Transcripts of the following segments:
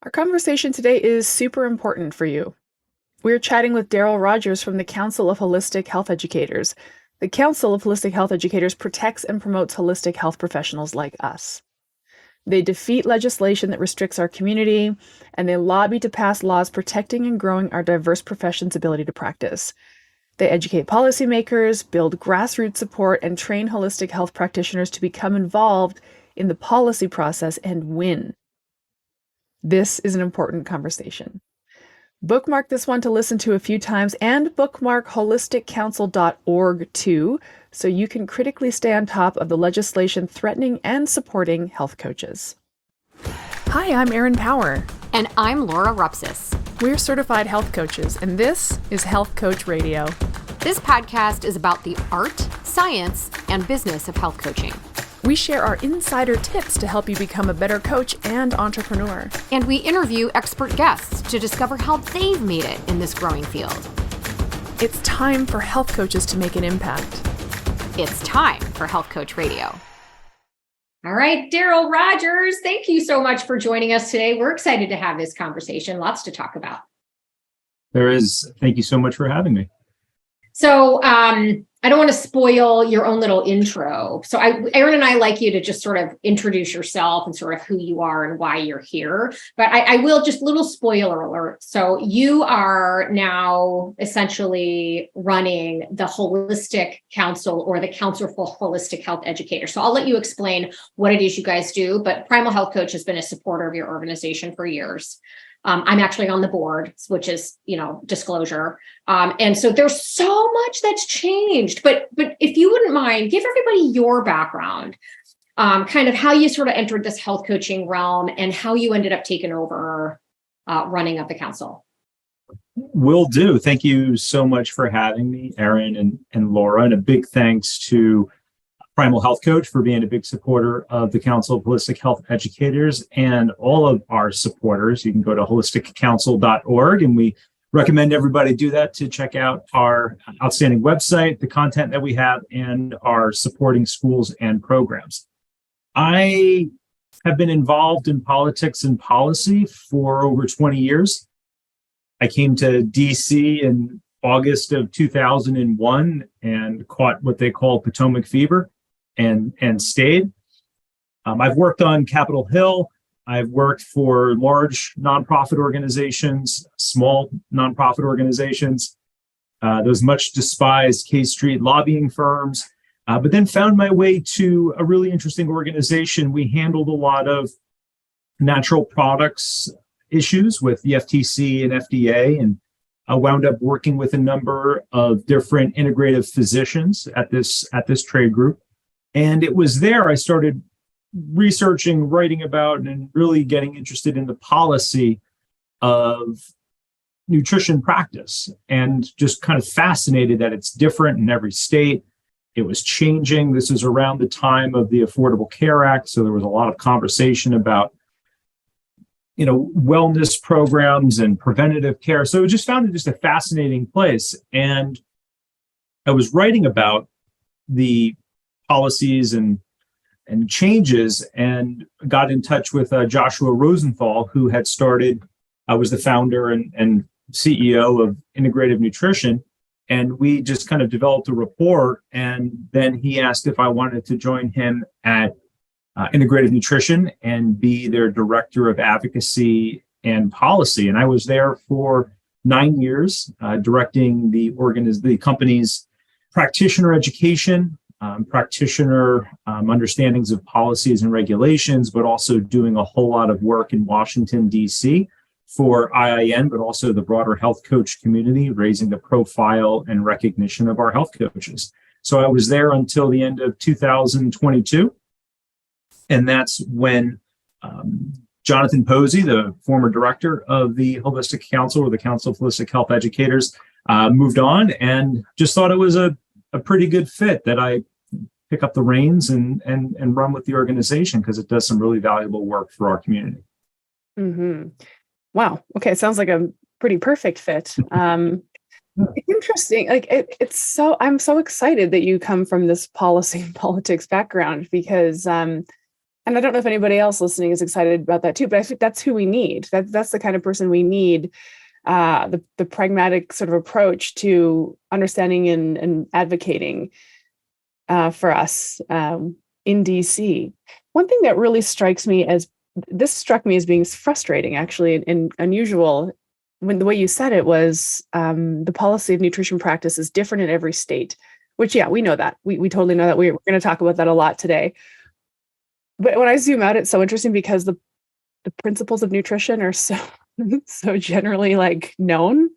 Our conversation today is super important for you. We're chatting with Darrell Rogers from the Council of Holistic Health Educators. The Council of Holistic Health Educators protects and promotes holistic health professionals like us. They defeat legislation that restricts our community, and they lobby to pass laws protecting and growing our diverse professions' ability to practice. They educate policymakers, build grassroots support, and train holistic health practitioners to become involved in the policy process and win. This is an important conversation. Bookmark this one to listen to a few times and bookmark holisticcouncil.org too, so you can critically stay on top of the legislation threatening and supporting health coaches. Hi, I'm Erin Power. And I'm Laura Rupsis. We're certified health coaches, and this is Health Coach Radio. This podcast is about the art, science, and business of health coaching. We share our insider tips to help you become a better coach and entrepreneur. And we interview expert guests to discover how they've made it in this growing field. It's time for health coaches to make an impact. It's time for Health Coach Radio. All right, Darrell Rogers, thank you so much for joining us today. We're excited to have this conversation. Lots to talk about. There is. Thank you so much for having me. So I don't want to spoil your own little intro. So Erin and I like you to just sort of introduce yourself and sort of who you are and why you're here. But I will just little spoiler alert. So you are now essentially running the Holistic Council or the Council for Holistic Health Educators. So I'll let you explain what it is you guys do. But Primal Health Coach has been a supporter of your organization for years. I'm actually on the board, which is, disclosure. And so there's so much that's changed. But if you wouldn't mind, give everybody your background, kind of how you sort of entered this health coaching realm and how you ended up taking over running of the council. Will do. Thank you so much for having me, Erin and Laura. And a big thanks to Primal Health Coach for being a big supporter of the Council of Holistic Health Educators and all of our supporters. You can go to holisticcouncil.org, and we recommend everybody do that to check out our outstanding website, the content that we have, and our supporting schools and programs. I have been involved in politics and policy for over 20 years. I came to DC in August of 2001 and caught what they call Potomac fever and stayed. I've worked on Capitol Hill. I've worked for large nonprofit organizations, small nonprofit organizations, those much despised K Street lobbying firms, but then found my way to a really interesting organization. We handled a lot of natural products issues with the FTC and FDA, and I wound up working with a number of different integrative physicians at this trade group. And it was there I started researching, writing about, and really getting interested in the policy of nutrition practice, and just kind of fascinated that it's different in every state. It was changing. This is around the time of the Affordable Care Act. So there was a lot of conversation about, wellness programs and preventative care. So I just found it just a fascinating place. And I was writing about the policies and changes, and got in touch with Joshua Rosenthal, who had started, was the founder and CEO of Integrative Nutrition. And we just kind of developed a rapport. And then he asked if I wanted to join him at Integrative Nutrition and be their director of advocacy and policy. And I was there for 9 years, directing the company's practitioner education, practitioner understandings of policies and regulations, but also doing a whole lot of work in Washington, D.C. for IIN, but also the broader health coach community, raising the profile and recognition of our health coaches. So I was there until the end of 2022. And that's when Jonathan Posey, the former director of the Holistic Council, or the Council of Holistic Health Educators, moved on, and just thought it was a pretty good fit that I pick up the reins and run with the organization, because it does some really valuable work for our community. Mm-hmm. Wow. Okay. Sounds like a pretty perfect fit. It's interesting. I'm so excited that you come from this policy and politics background, because And I don't know if anybody else listening is excited about that too, but I think that's who we need. That's the kind of person we need. The pragmatic sort of approach to understanding and advocating for us in DC. One thing that really struck me as being frustrating, actually, and unusual, when the way you said it was the policy of nutrition practice is different in every state, which, yeah, we know that. We totally know that. We're going to talk about that a lot today. But when I zoom out, it's so interesting because the principles of nutrition are so generally known,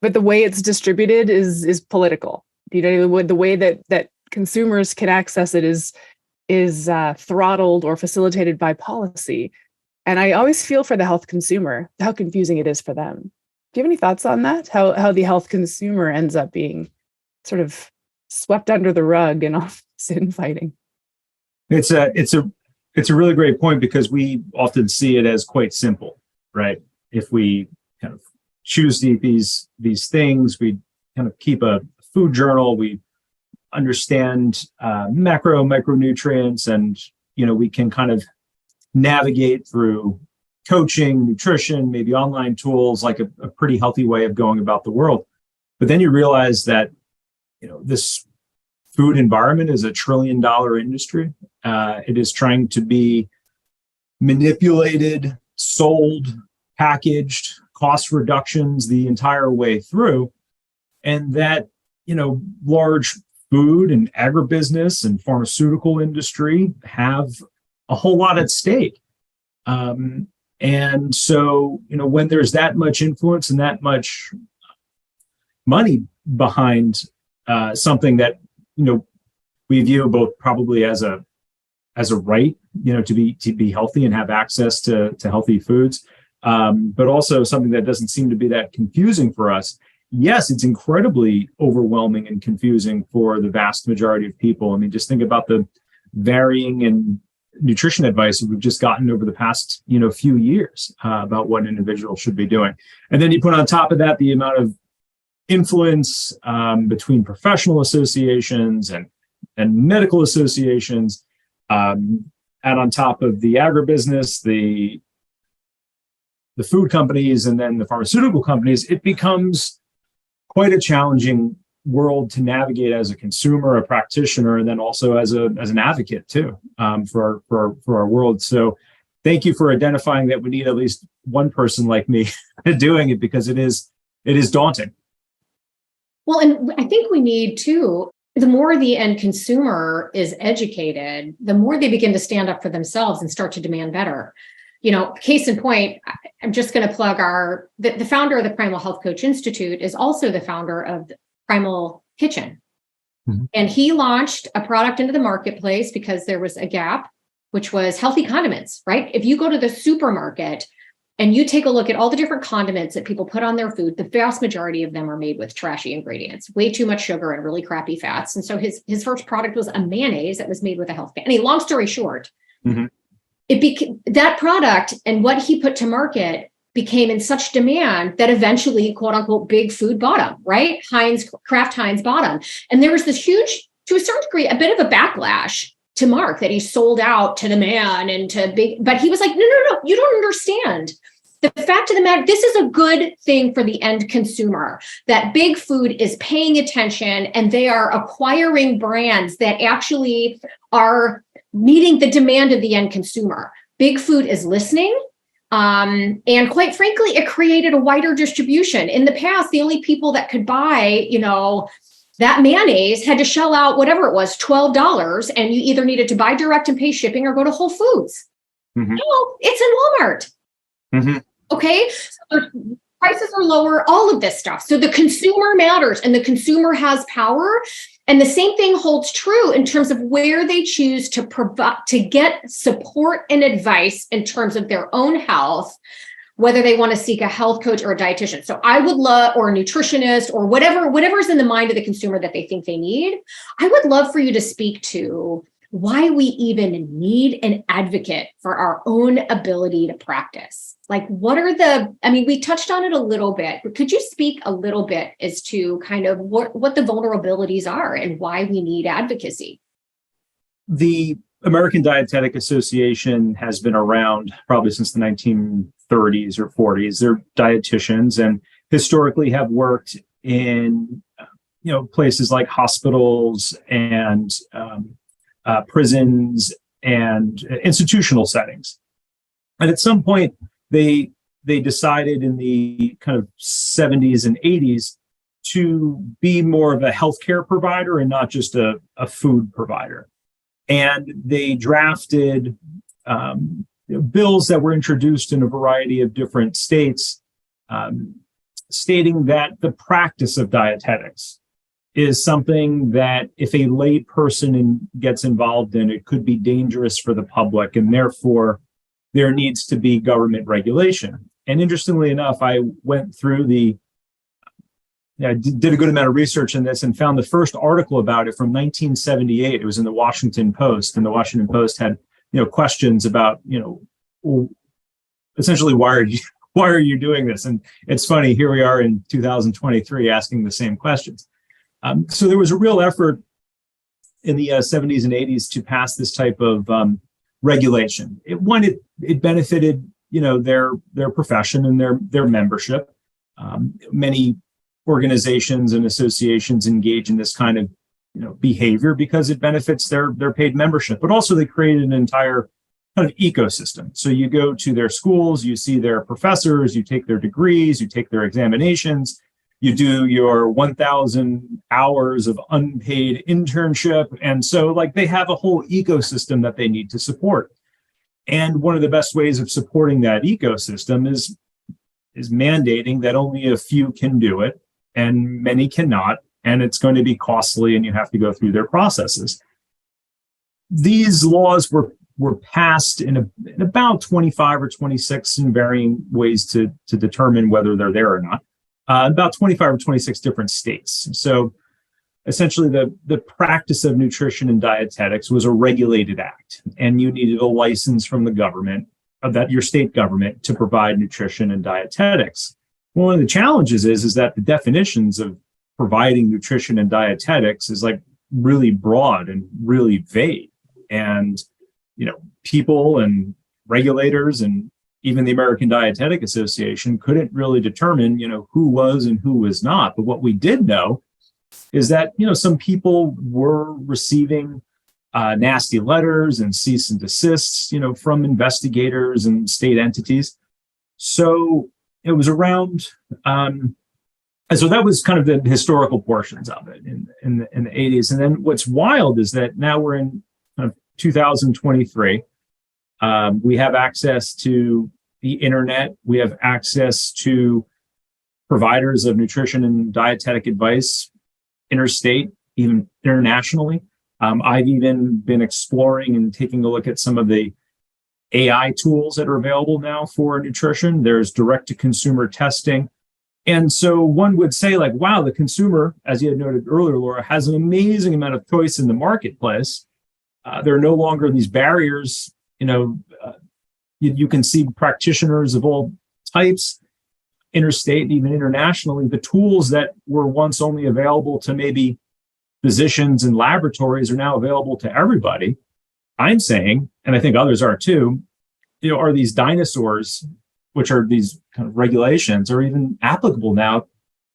but the way it's distributed is political. You know, the way that consumers can access it is throttled or facilitated by policy. And I always feel for the health consumer, how confusing it is for them. Do you have any thoughts on that? How the health consumer ends up being sort of swept under the rug in all this infighting? It's a really great point, because we often see it as quite simple, right? If we kind of choose to eat these things, we kind of keep a food journal, we understand micronutrients, and we can kind of navigate through coaching, nutrition, maybe online tools, like a pretty healthy way of going about the world. But then you realize that this food environment is a $1 trillion industry. It is trying to be manipulated, sold, packaged, cost reductions the entire way through. And that, large food and agribusiness and pharmaceutical industry have a whole lot at stake. And so, when there's that much influence and that much money behind something that, we view both probably as a right, to be healthy and have access to healthy foods, but also something that doesn't seem to be that confusing for us. Yes, it's incredibly overwhelming and confusing for the vast majority of people. I mean, just think about the varying and nutrition advice that we've just gotten over the past, few years about what an individual should be doing. And then you put on top of that the amount of influence between professional associations and medical associations, and on top of the agribusiness, the food companies, and then the pharmaceutical companies, it becomes quite a challenging world to navigate as a consumer, a practitioner, and then also as an advocate too, for our world. So thank you for identifying that we need at least one person like me doing it, because it is daunting. Well, and I think we need too, the more the end consumer is educated, the more they begin to stand up for themselves and start to demand better. Case in point, I'm just going to plug the founder of the Primal Health Coach Institute is also the founder of the Primal Kitchen. Mm-hmm. And he launched a product into the marketplace because there was a gap, which was healthy condiments, right? If you go to the supermarket and you take a look at all the different condiments that people put on their food, the vast majority of them are made with trashy ingredients, way too much sugar and really crappy fats. And so his first product was a mayonnaise that was made with a health. Long story short, mm-hmm. That product and what he put to market became in such demand that eventually, quote unquote, big food bought him, right? Kraft Heinz bought him. And there was this huge, to a certain degree, a bit of a backlash to Mark that he sold out to the man and to big, but he was like, no, you don't understand. The fact of the matter, this is a good thing for the end consumer, that big food is paying attention and they are acquiring brands that actually are meeting the demand of the end consumer. Big food is listening. And quite frankly, it created a wider distribution. In the past, the only people that could buy, that mayonnaise had to shell out whatever it was, $12. And you either needed to buy direct and pay shipping or go to Whole Foods. Mm-hmm. No, it's in Walmart. Mm-hmm. Okay. So prices are lower, all of this stuff. So the consumer matters and the consumer has power. And the same thing holds true in terms of where they choose to provide, to get support and advice in terms of their own health, whether they want to seek a health coach or a dietitian. So I would love, or a nutritionist, or whatever's in the mind of the consumer that they think they need. I would love for you to speak to why we even need an advocate for our own ability to practice. Like, we touched on it a little bit, but could you speak a little bit as to kind of what the vulnerabilities are and why we need advocacy? The American Dietetic Association has been around probably since the 1930s or 40s. They're dietitians and historically have worked in places like hospitals and prisons and institutional settings. And at some point, they decided in the kind of 70s and 80s to be more of a healthcare provider and not just a food provider. And they drafted bills that were introduced in a variety of different states, stating that the practice of dietetics is something that if a lay person gets involved in, it could be dangerous for the public, and therefore there needs to be government regulation. And interestingly enough, I went through I did a good amount of research in this and found the first article about it from 1978. It was in the Washington Post, and the Washington Post had, questions about, essentially why are you doing this? And it's funny, here we are in 2023 asking the same questions. So there was a real effort in the 70s and 80s to pass this type of regulation. It benefited, their profession and their membership. Many organizations and associations engage in this kind of behavior because it benefits their paid membership, but also they created an entire kind of ecosystem. So you go to their schools, you see their professors, you take their degrees, you take their examinations, you do your 1,000 hours of unpaid internship. And so they have a whole ecosystem that they need to support. And one of the best ways of supporting that ecosystem is mandating that only a few can do it and many cannot, and it's going to be costly and you have to go through their processes. These laws were passed in about 25 or 26 in varying ways to determine whether they're there or not. About 25 or 26 different states. So essentially the practice of nutrition and dietetics was a regulated act, and you needed a license from the government, your state government, to provide nutrition and dietetics. One of the challenges is that the definitions of providing nutrition and dietetics is really broad and really vague. And, people and regulators and even the American Dietetic Association couldn't really determine, who was and who was not. But what we did know is that, some people were receiving nasty letters and cease and desists, from investigators and state entities. So it was around, and so that was kind of the historical portions of it in the 80s. And then what's wild is that now we're in 2023. We have access to the internet. We have access to providers of nutrition and dietetic advice, interstate, even internationally. I've even been exploring and taking a look at some of the AI tools that are available now for nutrition. There's direct-to-consumer testing. And so one would say, wow, the consumer, as you had noted earlier, Laura, has an amazing amount of choice in the marketplace. There are no longer these barriers. You can see practitioners of all types, interstate and even internationally. The tools that were once only available to maybe physicians and laboratories are now available to everybody. I'm saying, and I think others are too, are these dinosaurs, which are these kind of regulations, are even applicable now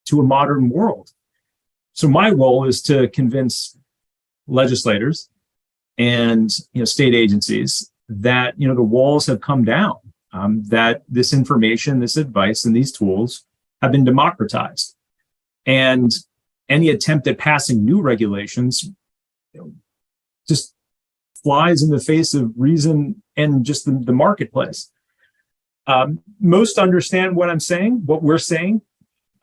to a modern world. So my role is to convince legislators and state agencies that the walls have come down, that this information, this advice, and these tools have been democratized, and any attempt at passing new regulations just flies in the face of reason and just the marketplace. Most understand what I'm saying, what we're saying.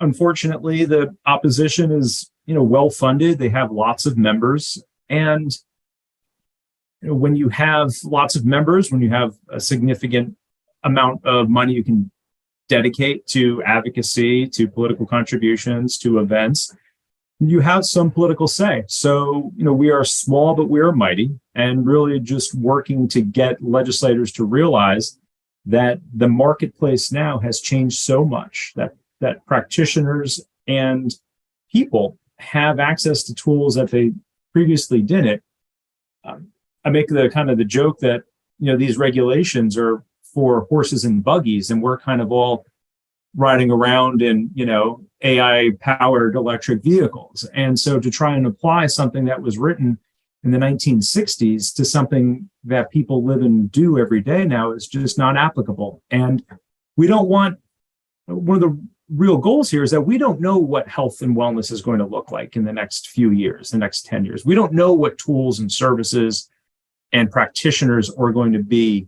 Unfortunately, the opposition is, well funded. They have lots of members, and when you have lots of members, when you have a significant amount of money you can dedicate to advocacy, to political contributions, to events, you have some political say. So, we are small, but we are mighty, and really just working to get legislators to realize that the marketplace now has changed so much that practitioners and people have access to tools that they previously didn't. I make the kind of the joke that, these regulations are for horses and buggies, and we're kind of all riding around in, AI powered electric vehicles. And so to try and apply something that was written in the 1960s to something that people live and do every day now is just not applicable. And we don't want, one of the real goals here is that we don't know what health and wellness is going to look like in the next few years, the next 10 years. We don't know what tools and services and practitioners are going to be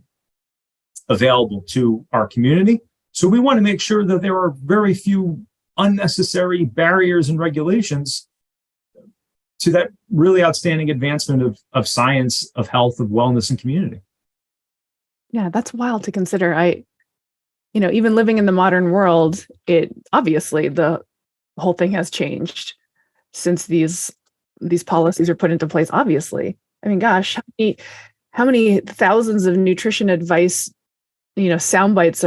available to our community. So we want to make sure that there are very few unnecessary barriers and regulations to that really outstanding advancement of science, of health, of wellness, and community. Yeah, that's wild to consider. Even living in the modern world, obviously the whole thing has changed since these policies are put into place. Obviously, I mean, gosh, how many thousands of nutrition advice, sound bites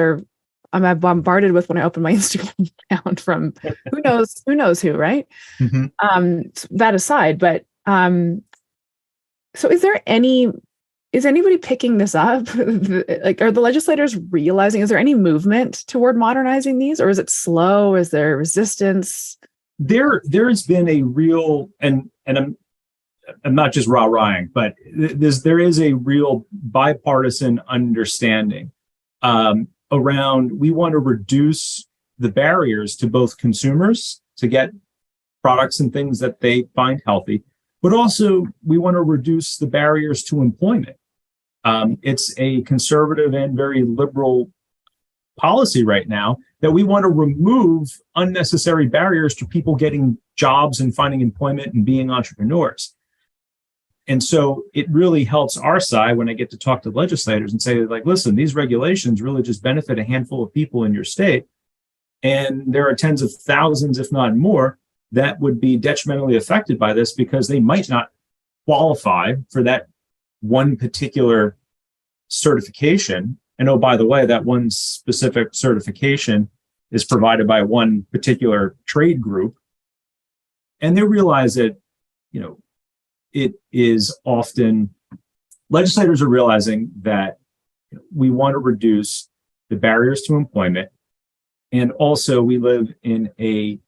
I'm bombarded with when I open my Instagram account from who knows who, right? Mm-hmm. That aside, but so is anybody picking this up? Like, are the legislators realizing, is there any movement toward modernizing these, or is it slow? Is there resistance? There's been a real, and I'm not just rah-rahing, but there is a real bipartisan understanding around, we want to reduce the barriers to both consumers to get products and things that they find healthy, but also we want to reduce the barriers to employment. It's a conservative and very liberal policy right now that we want to remove unnecessary barriers to people getting jobs and finding employment and being entrepreneurs. And so it really helps our side when I get to talk to legislators and say, like, listen, these regulations really just benefit a handful of people in your state. And there are tens of thousands, if not more, that would be detrimentally affected by this because they might not qualify for that one particular certification. And oh, by the way, that one specific certification is provided by one particular trade group. And they realize that, it is often, legislators are realizing that we want to reduce the barriers to employment. And also we live in a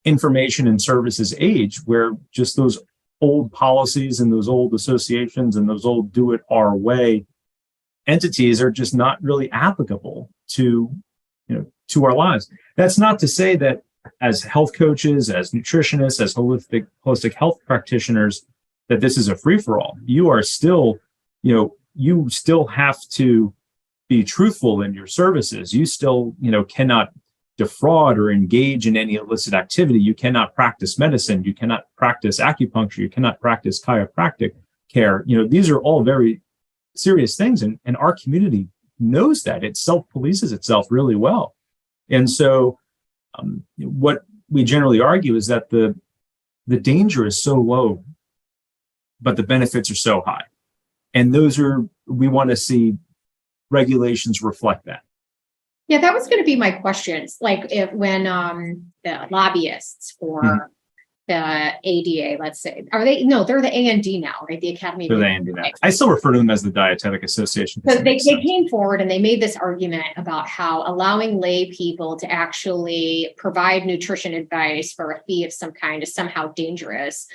information and services age where just those old policies and those old associations and those old do it our way entities are just not really applicable to our lives. That's not to say that as health coaches, as nutritionists, as holistic health practitioners, that this is a free-for-all. You are still, you still have to be truthful in your services. You still, cannot defraud or engage in any illicit activity. You cannot practice medicine. You cannot practice acupuncture. You cannot practice chiropractic care. These are all very serious things. And our community knows that. It self-polices itself really well. And so what we generally argue is that the danger is so low, but the benefits are so high. And we want to see regulations reflect that. Yeah, that was going to be my questions. Like when the lobbyists for the ADA, let's say, they're the AND now, right? The Academy. They're the AND now. I still refer to them as the Dietetic Association. So they came forward and they made this argument about how allowing lay people to actually provide nutrition advice for a fee of some kind is somehow dangerous.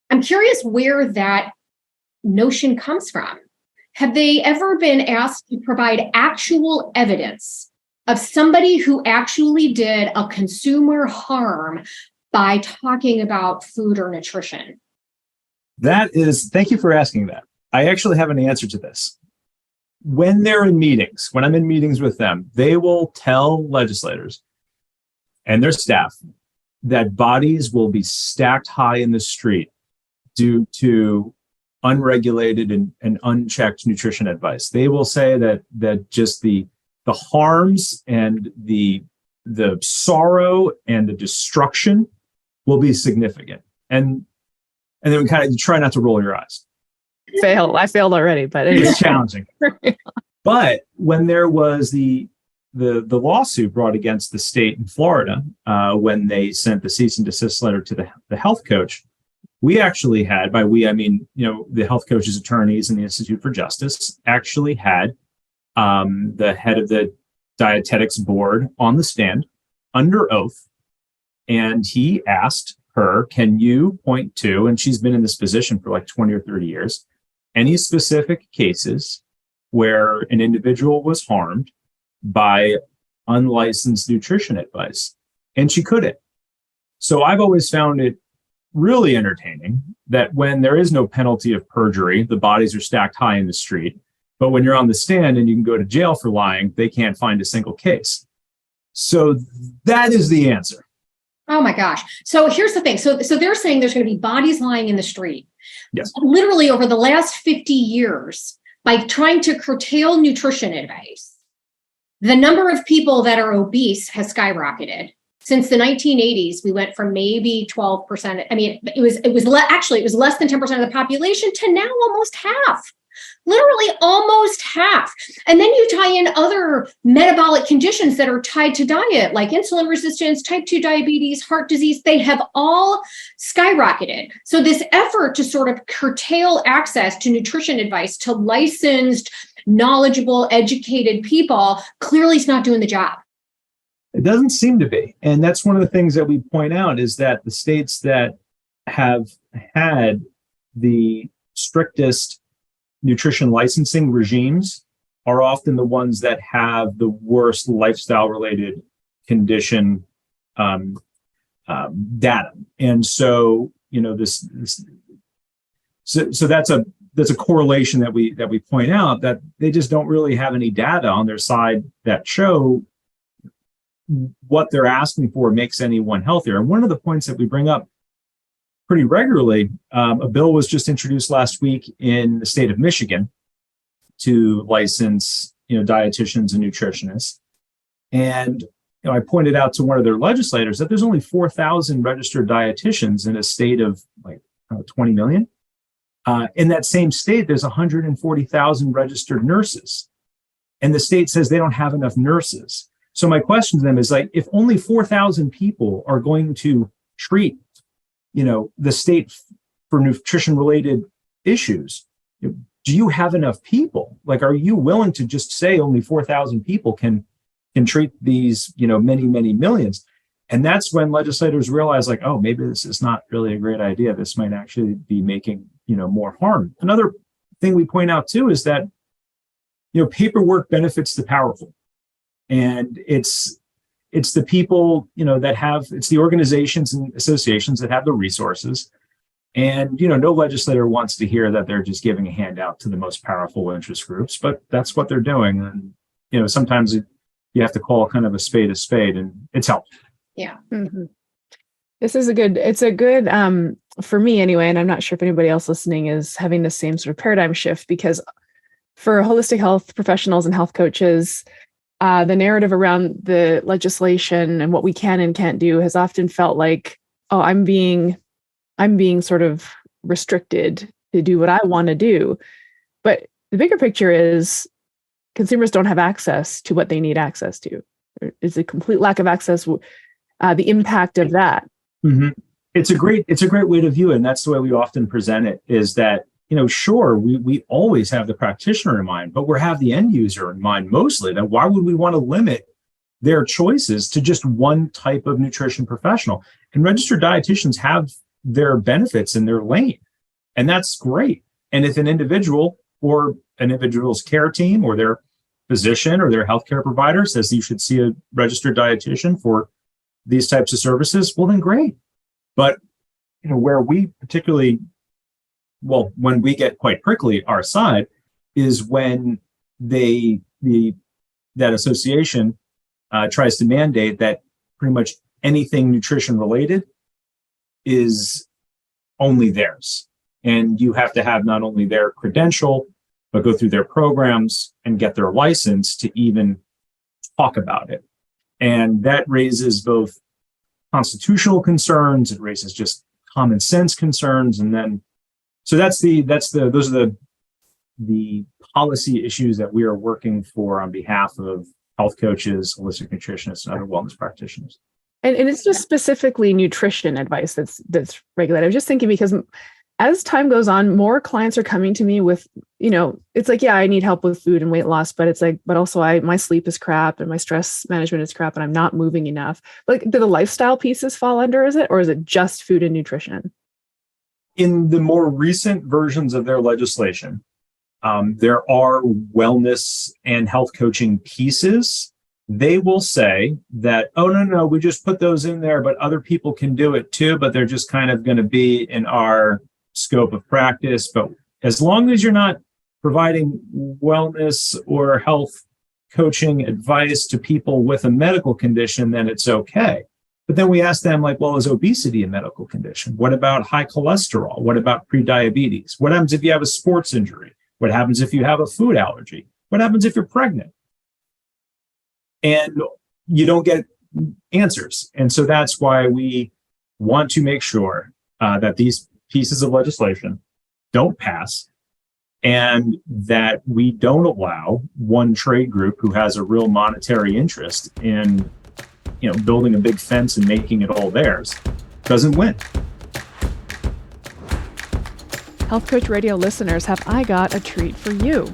I'm curious where that notion comes from. Have they ever been asked to provide actual evidence of somebody who actually did a consumer harm by talking about food or nutrition? Thank you for asking that. I actually have an answer to this. When they're in meetings, when I'm in meetings with them, they will tell legislators and their staff that bodies will be stacked high in the street due to unregulated and unchecked nutrition advice. They will say that just the harms and the sorrow and the destruction will be significant. And then we kind of try not to roll your eyes. I failed already, but it's challenging. But when there was the lawsuit brought against the state in Florida, when they sent the cease and desist letter to the health coach, We actually had, by we, I mean, the health coaches, attorneys, and the Institute for Justice actually had the head of the dietetics board on the stand under oath. And he asked her, can you point to, and she's been in this position for like 20 or 30 years, any specific cases where an individual was harmed by unlicensed nutrition advice? And she couldn't. So I've always found it really entertaining that when there is no penalty of perjury, the bodies are stacked high in the street. But when you're on the stand and you can go to jail for lying, they can't find a single case. So that is the answer. Oh my gosh. So here's the thing. So they're saying there's going to be bodies lying in the street. Yes. Literally over the last 50 years, by trying to curtail nutrition advice, the number of people that are obese has skyrocketed. Since the 1980s, we went from maybe 12%. I mean, it was less than 10% of the population to now almost half. Literally almost half. And then you tie in other metabolic conditions that are tied to diet, like insulin resistance, type 2 diabetes, heart disease. They have all skyrocketed. So this effort to sort of curtail access to nutrition advice to licensed, knowledgeable, educated people clearly is not doing the job. It doesn't seem to be. And that's one of the things that we point out is that the states that have had the strictest nutrition licensing regimes are often the ones that have the worst lifestyle related condition data. And so, so that's a correlation that we point out, that they just don't really have any data on their side that show what they're asking for makes anyone healthier. And one of the points that we bring up pretty regularly, a bill was just introduced last week in the state of Michigan to license, dietitians and nutritionists. And I pointed out to one of their legislators that there's only 4,000 registered dietitians in a state of 20 million. In that same state, there's 140,000 registered nurses. And the state says they don't have enough nurses. So my question to them is if only 4,000 people are going to treat, the state for nutrition related issues, do you have enough people? Are you willing to just say only 4,000 people can treat these, many, many millions? And that's when legislators realize oh, maybe this is not really a great idea. This might actually be making, more harm. Another thing we point out too is that, paperwork benefits the powerful. And it's the people, it's the organizations and associations that have the resources. And, no legislator wants to hear that they're just giving a handout to the most powerful interest groups, but that's what they're doing. And, sometimes you have to call kind of a spade, and it's helpful. Yeah. Mm-hmm. It's a good, for me anyway, and I'm not sure if anybody else listening is having the same sort of paradigm shift, because for holistic health professionals and health coaches, the narrative around the legislation and what we can and can't do has often felt like, oh, I'm being sort of restricted to do what I want to do. But the bigger picture is consumers don't have access to what they need access to. It's a complete lack of access. The impact of that. Mm-hmm. It's a great way to view it. And that's the way we often present it, is that, sure, we always have the practitioner in mind, but we have the end user in mind mostly. That why would we want to limit their choices to just one type of nutrition professional? And registered dietitians have their benefits in their lane, and that's great. And if an individual or an individual's care team or their physician or their healthcare provider says you should see a registered dietitian for these types of services, well, then great. But where we particularly, when we get quite prickly our side, is when that association tries to mandate that pretty much anything nutrition related is only theirs. And you have to have not only their credential, but go through their programs and get their license to even talk about it. And that raises both constitutional concerns, it raises just common sense concerns, and then those are the policy issues that we are working for on behalf of health coaches, holistic nutritionists, and other wellness practitioners. And it's just specifically nutrition advice that's regulated. I was just thinking because as time goes on, more clients are coming to me with, it's like, yeah, I need help with food and weight loss, but it's like, but also my sleep is crap and my stress management is crap and I'm not moving enough. Like, do the lifestyle pieces fall under, or is it just food and nutrition? In the more recent versions of their legislation, there are wellness and health coaching pieces. They will say that, oh, no, we just put those in there, but other people can do it too, but they're just kind of going to be in our scope of practice. But as long as you're not providing wellness or health coaching advice to people with a medical condition, then it's okay. But then we ask them, like, well, is obesity a medical condition? What about high cholesterol? What about prediabetes? What happens if you have a sports injury? What happens if you have a food allergy? What happens if you're pregnant? And you don't get answers. And so that's why we want to make sure that these pieces of legislation don't pass and that we don't allow one trade group who has a real monetary interest in building a big fence and making it all theirs doesn't win. Health Coach Radio listeners, have I got a treat for you.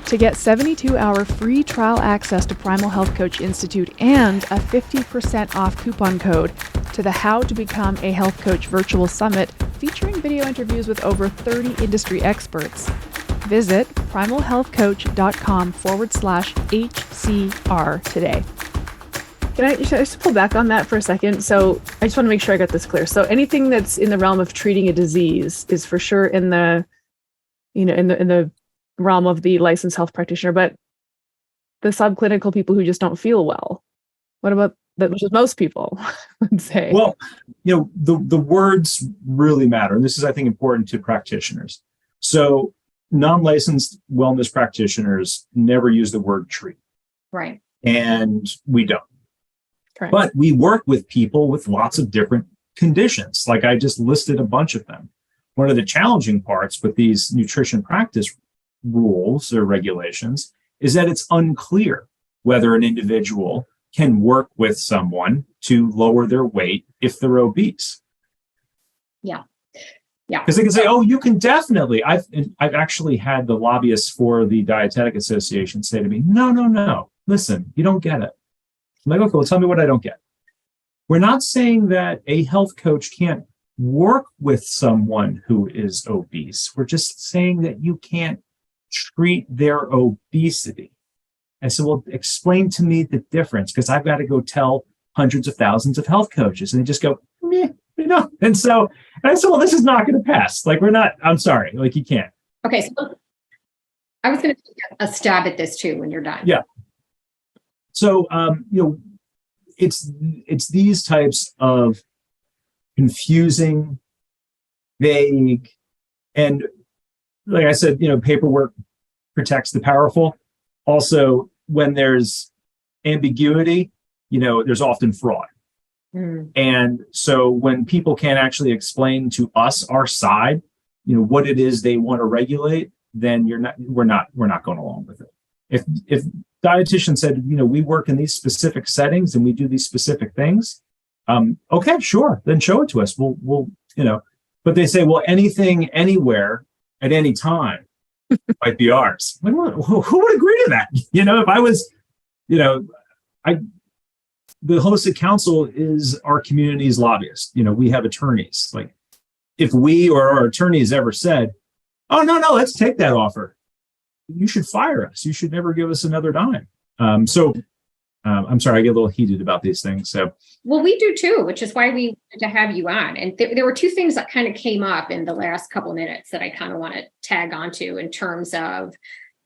To get 72-hour free trial access to Primal Health Coach Institute and a 50% off coupon code to the How to Become a Health Coach virtual summit featuring video interviews with over 30 industry experts, visit primalhealthcoach.com/HCR today. Should I just pull back on that for a second? So I just want to make sure I got this clear. So anything that's in the realm of treating a disease is for sure in the realm of the licensed health practitioner, but the subclinical people who just don't feel well, what about that? Which is most people would say. Well, the words really matter. And this is, I think, important to practitioners. So non-licensed wellness practitioners never use the word treat. Right. And we don't. Correct. But we work with people with lots of different conditions. Like I just listed a bunch of them. One of the challenging parts with these nutrition practice rules or regulations is that it's unclear whether an individual can work with someone to lower their weight if they're obese. Yeah. Because they can say, oh, you can definitely. I've actually had the lobbyists for the Dietetic Association say to me, no, listen, you don't get it. I'm like, okay, well, tell me what I don't get. We're not saying that a health coach can't work with someone who is obese. We're just saying that you can't treat their obesity. I said, well, explain to me the difference, because I've got to go tell hundreds of thousands of health coaches. And they just go, meh, And so I said, well, this is not going to pass. Like, I'm sorry, like you can't. Okay. So I was going to take a stab at this too when you're done. Yeah. So, it's these types of confusing, vague, and like I said, paperwork protects the powerful. Also, when there's ambiguity, there's often fraud. And so when people can't actually explain to us our side, what it is they want to regulate, then we're not going along with it. If dietitian said, we work in these specific settings and we do these specific things, okay, sure, then show it to us. We'll but they say, well, anything, anywhere, at any time might be ours. Like, who would agree to that? If I was, the holistic council is our community's lobbyist. We have attorneys. Like, if we or our attorneys ever said, oh, no, let's take that offer, you should fire us. You should never give us another dime. I'm sorry, I get a little heated about these things. So, well, we do too, which is why we wanted to have you on. And there were two things that kind of came up in the last couple of minutes that I kind of want to tag onto in terms of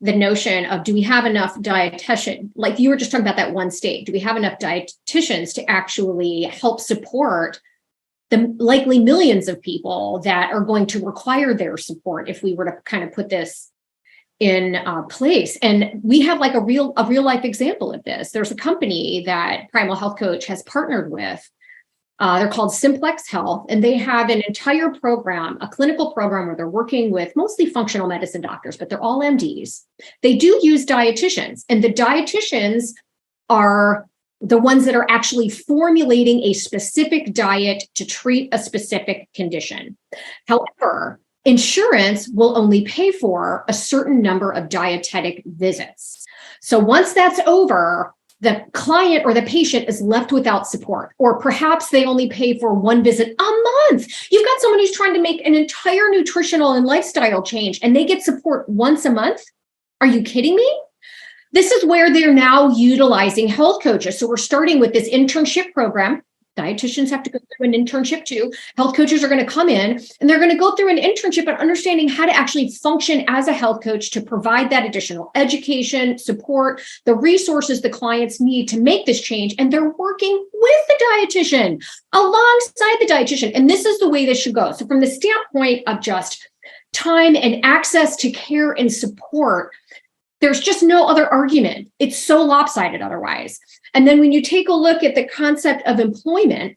the notion of, do we have enough dietitian? Like you were just talking about that one state. Do we have enough dietitians to actually help support the likely millions of people that are going to require their support if we were to kind of put this in place? And we have like a real life example of this. There's a company that Primal Health Coach has partnered with. They're called Simplex Health, and they have an entire program, a clinical program where they're working with mostly functional medicine doctors, but they're all MDs. They do use dietitians, and the dietitians are the ones that are actually formulating a specific diet to treat a specific condition. However, insurance will only pay for a certain number of dietetic visits. So once that's over, the client or the patient is left without support, or perhaps they only pay for one visit a month. You've got someone who's trying to make an entire nutritional and lifestyle change, and they get support once a month. Are you kidding me? This is where they're now utilizing health coaches. So we're starting with this internship program. Dietitians have to go through an internship too. Health coaches are going to come in and they're going to go through an internship and understanding how to actually function as a health coach to provide that additional education, support, the resources the clients need to make this change. And they're working with the dietitian alongside the dietitian. And this is the way this should go. So from the standpoint of just time and access to care and support, there's just no other argument. It's so lopsided otherwise. And then when you take a look at the concept of employment,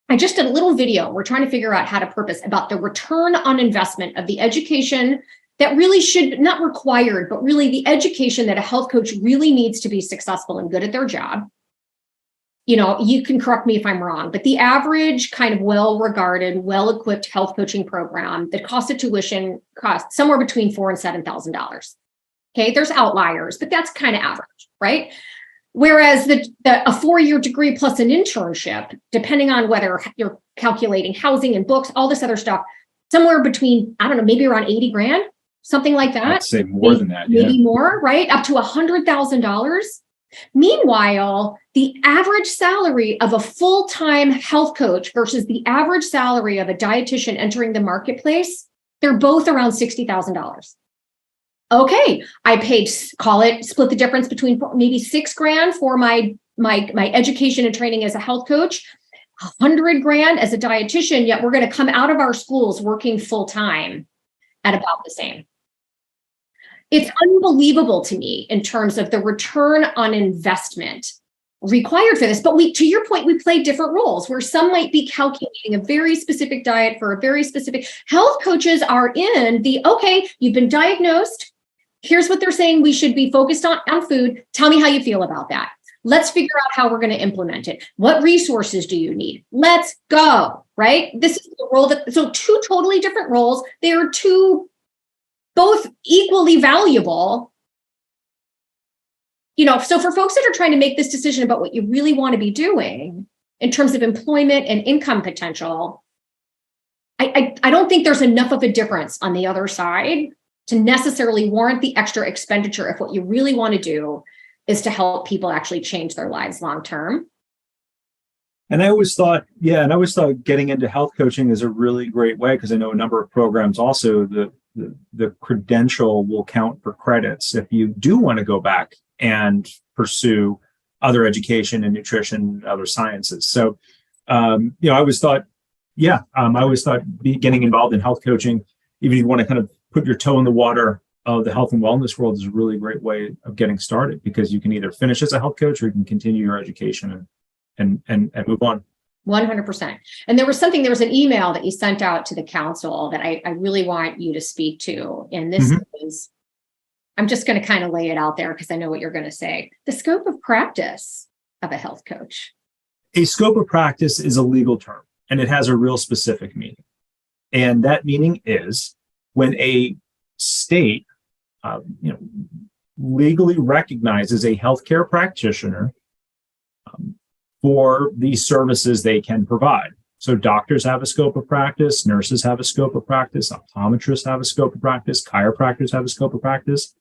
I just did a little video. We're trying to figure out how to purpose about the return on investment of the education that really should not required, but really the education that a health coach really needs to be successful and good at their job. You know, you can correct me if I'm wrong, but the average kind of well-regarded, well-equipped health coaching program, the cost of tuition costs somewhere between $4,000 and $7,000. Okay, there's outliers, but that's kind of average, right? Whereas a 4-year degree plus an internship, depending on whether you're calculating housing and books, all this other stuff, somewhere between, I don't know, maybe around 80 grand, something like that. I'd say more than that. Maybe more, right? Up to $100,000. Meanwhile, the average salary of a full-time health coach versus the average salary of a dietitian entering the marketplace, they're both around $60,000. Okay, I paid, call it, split the difference between maybe $6,000 for my education and training as a health coach, $100,000 as a dietitian, yet we're going to come out of our schools working full time at about the same. It's unbelievable to me in terms of the return on investment required for this. But to your point, we play different roles where some might be calculating a very specific diet for a very specific. Health coaches are in the, okay, you've been diagnosed. Here's what they're saying we should be focused on food. Tell me how you feel about that. Let's figure out how we're going to implement it. What resources do you need? Let's go, right? This is the role so two totally different roles. They are both equally valuable. You know, so for folks that are trying to make this decision about what you really want to be doing in terms of employment and income potential, I don't think there's enough of a difference on the other side to necessarily warrant the extra expenditure if what you really want to do is to help people actually change their lives long term. And I always thought getting into health coaching is a really great way, because I know a number of programs also, the credential will count for credits if you do want to go back and pursue other education and nutrition, other sciences. So, I always thought getting involved in health coaching, even if you want to kind of put your toe in the water of the health and wellness world, is a really great way of getting started, because you can either finish as a health coach or you can continue your education and move on. 100%. And there was an email that you sent out to the council that I really want you to speak to. And this is, I'm just going to kind of lay it out there because I know what you're going to say. The scope of practice of a health coach. A scope of practice is a legal term, and it has a real specific meaning. And that meaning is when a state, legally recognizes a healthcare practitioner for the services they can provide. So doctors have a scope of practice, nurses have a scope of practice, optometrists have a scope of practice, chiropractors have a scope of practice.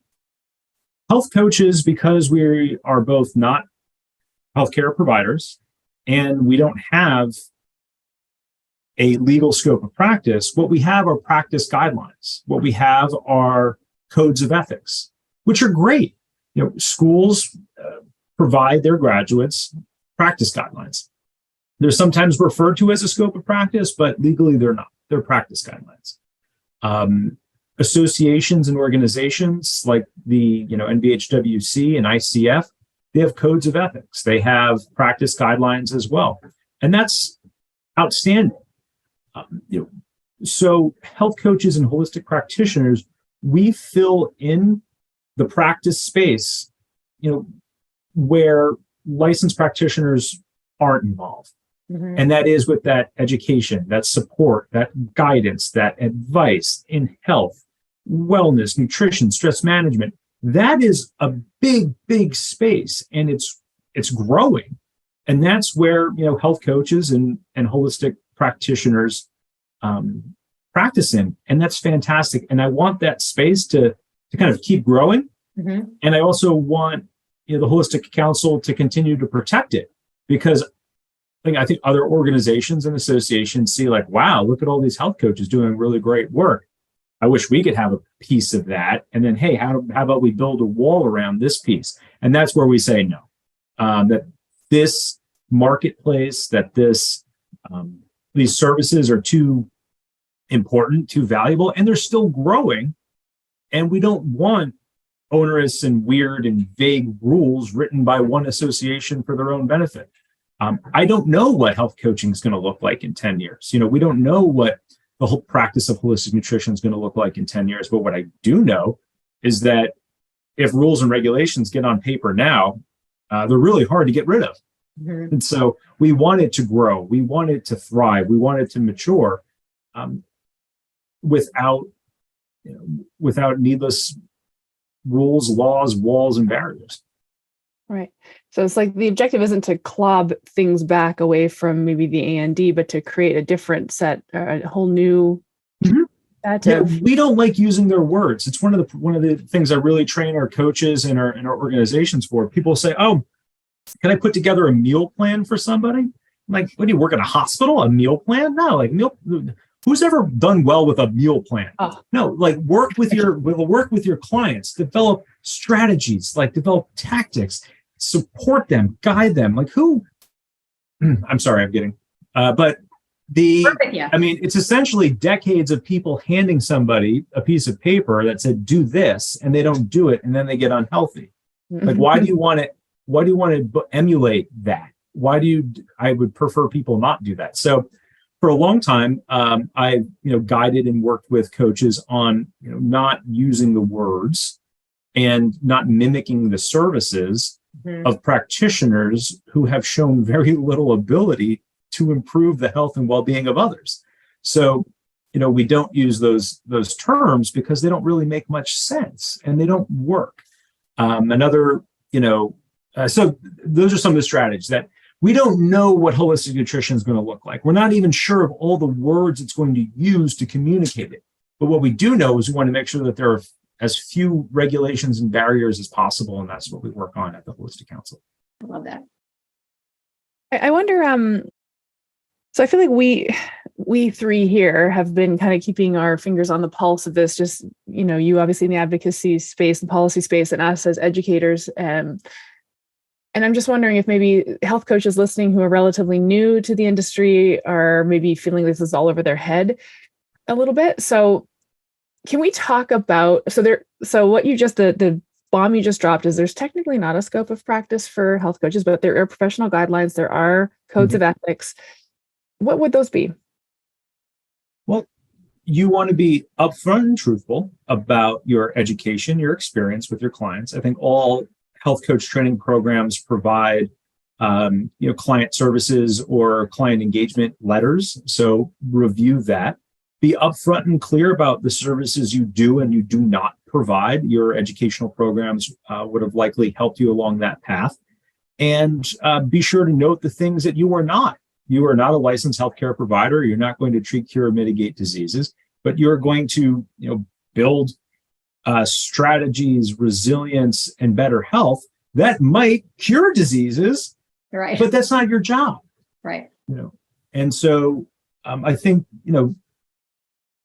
Health coaches, because we are both not healthcare providers and we don't have a legal scope of practice, what we have are practice guidelines. What we have are codes of ethics, which are great. Schools provide their graduates practice guidelines. They're sometimes referred to as a scope of practice, but legally they're not. They're practice guidelines. Associations and organizations like the NBHWC and ICF, they have codes of ethics. They have practice guidelines as well, and that's outstanding. So health coaches and holistic practitioners, we fill in the practice space, where licensed practitioners aren't involved. And that is with that education, that support, that guidance, that advice in health, wellness, nutrition, stress management. That is a big, big space, and it's growing. And that's where, health coaches and holistic practitioners practice in. And that's fantastic. And I want that space to kind of keep growing. And I also want the Holistic Council to continue to protect it, because I think other organizations and associations see like, wow, look at all these health coaches doing really great work. I wish we could have a piece of that. And then, hey, how about we build a wall around this piece? And that's where we say no, that this marketplace, that these services are too important, too valuable, and they're still growing. And we don't want onerous and weird and vague rules written by one association for their own benefit. I don't know what health coaching is going to look like in 10 years. We don't know what the whole practice of holistic nutrition is going to look like in 10 years. But what I do know is that if rules and regulations get on paper now, they're really hard to get rid of. And so we want it to grow. We want it to thrive. We want it to mature without needless rules, laws, walls, and barriers. Right. So it's like the objective isn't to clob things back away from maybe the A&D, but to create a different set, a whole new set of... We don't like using their words. It's one of the things I really train our coaches and our organizations for. People say, "Oh, can I put together a meal plan for somebody?" I'm like, what do you work at a hospital? A meal plan? No, like who's ever done well with a meal plan? Oh. No, like work with your clients, develop strategies, like develop tactics, support them, guide them. Like who? I'm sorry, I'm getting, but Perfect, yeah. it's essentially decades of people handing somebody a piece of paper that said, do this, and they don't do it. And then they get unhealthy. Like, why do you want to emulate that? I would prefer people not do that. So for a long time, I've guided and worked with coaches on not using the words and not mimicking the services of practitioners who have shown very little ability to improve the health and well-being of others. So we don't use those terms because they don't really make much sense and they don't work. So those are some of the strategies that we don't know what holistic nutrition is going to look like. We're not even sure of all the words it's going to use to communicate it. But what we do know is we want to make sure that there are as few regulations and barriers as possible. And that's what we work on at the Holistic Council. I love that. I wonder, so I feel like we three here have been kind of keeping our fingers on the pulse of this, just, you obviously in the advocacy space, the policy space, and us as educators. And I'm just wondering if maybe health coaches listening who are relatively new to the industry are maybe feeling this is all over their head a little bit. So can we talk about, so what you just, the bomb you just dropped is there's technically not a scope of practice for health coaches, but there are professional guidelines, there are codes of ethics. What would those be? Well, you want to be upfront and truthful about your education, your experience with your clients. I think all health coach training programs provide, client services or client engagement letters. So review that. Be upfront and clear about the services you do and you do not provide. Your educational programs would have likely helped you along that path. And be sure to note the things that you are not. You are not a licensed healthcare provider. You're not going to treat, cure, or mitigate diseases, but you're going to, build strategies, resilience, and better health that might cure diseases, right? But that's not your job, right? And so I think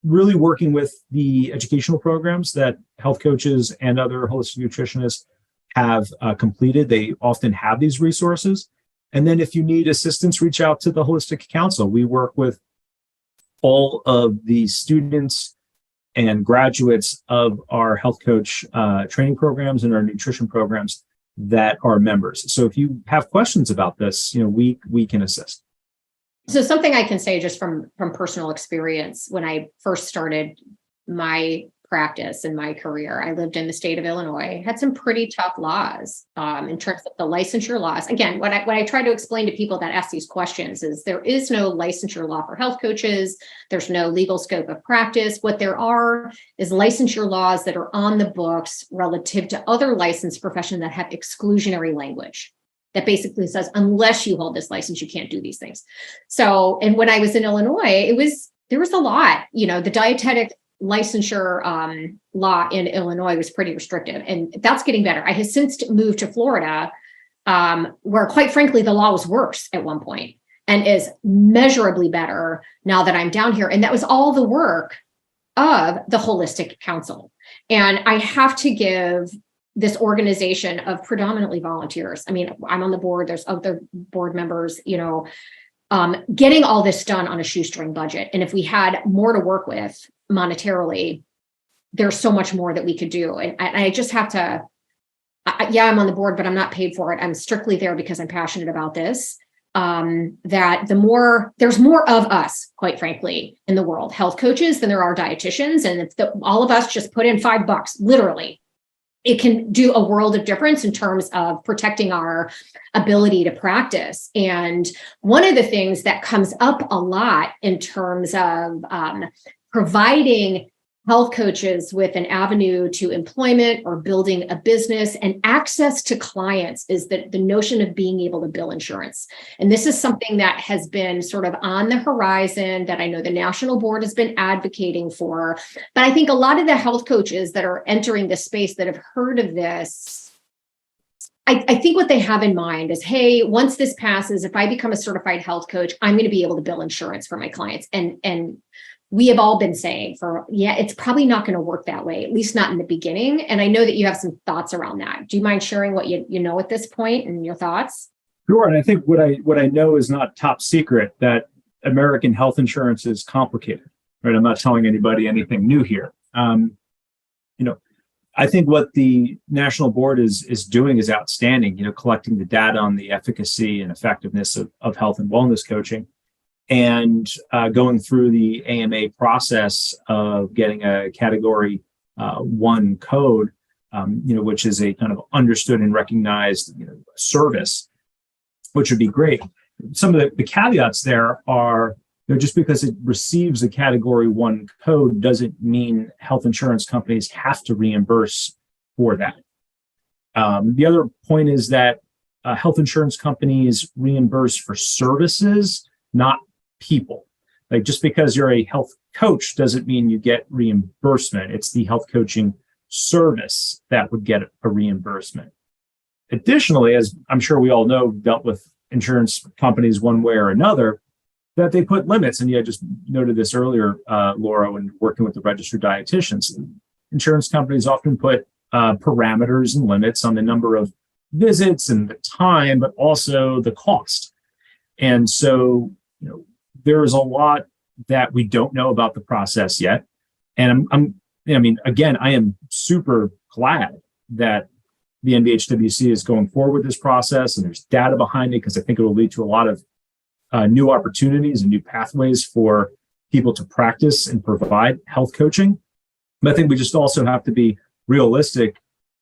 really working with the educational programs that health coaches and other holistic nutritionists have completed, they often have these resources. And then if you need assistance, reach out to the Holistic Council. We work with all of the students and graduates of our health coach training programs and our nutrition programs that are members. So if you have questions about this, we can assist. So something I can say just from personal experience, when I first started my practice in my career. I lived in the state of Illinois, had some pretty tough laws in terms of the licensure laws. Again, what I try to explain to people that ask these questions is there is no licensure law for health coaches. There's no legal scope of practice. What there are is licensure laws that are on the books relative to other licensed professions that have exclusionary language that basically says, unless you hold this license, you can't do these things. So, and when I was in Illinois, there was a lot, the dietetic licensure law in Illinois was pretty restrictive, and that's getting better. I have since moved to Florida, where quite frankly, the law was worse at one point and is measurably better now that I'm down here. And that was all the work of the Holistic Council. And I have to give this organization of predominantly volunteers. I mean, I'm on the board, there's other board members, getting all this done on a shoestring budget. And if we had more to work with monetarily, there's so much more that we could do. And I just have to, I'm on the board, but I'm not paid for it. I'm strictly there because I'm passionate about this. That there's more of us, quite frankly, in the world, health coaches than there are dietitians. And if all of us just put in $5, literally, it can do a world of difference in terms of protecting our ability to practice. And one of the things that comes up a lot in terms of providing health coaches with an avenue to employment or building a business and access to clients is the notion of being able to bill insurance. And this is something that has been sort of on the horizon that I know the national board has been advocating for. But I think a lot of the health coaches that are entering this space that have heard of this, I think what they have in mind is, hey, once this passes, if I become a certified health coach, I'm going to be able to bill insurance for my clients. And we have all been saying it's probably not going to work that way, at least not in the beginning. And I know that you have some thoughts around that. Do you mind sharing what you know at this point and your thoughts? Sure. And I think what I know is not top secret, that American health insurance is complicated, right? I'm not telling anybody anything new here. I think what the national board is doing is outstanding, collecting the data on the efficacy and effectiveness of health and wellness coaching, and going through the AMA process of getting a category 1 code, which is a kind of understood and recognized service, which would be great. Some of the caveats there are, just because it receives a category 1 code doesn't mean health insurance companies have to reimburse for that. The other point is that health insurance companies reimburse for services, not people. Like, just because you're a health coach doesn't mean you get reimbursement. It's the health coaching service that would get a reimbursement. Additionally, as I'm sure we all know, dealt with insurance companies one way or another, that they put limits. And you just noted this earlier, Laura, when working with the registered dietitians. Insurance companies often put parameters and limits on the number of visits and the time, but also the cost. And so, there is a lot that we don't know about the process yet. And I am super glad that the NBHWC is going forward with this process, and there's data behind it, because I think it will lead to a lot of new opportunities and new pathways for people to practice and provide health coaching. But I think we just also have to be realistic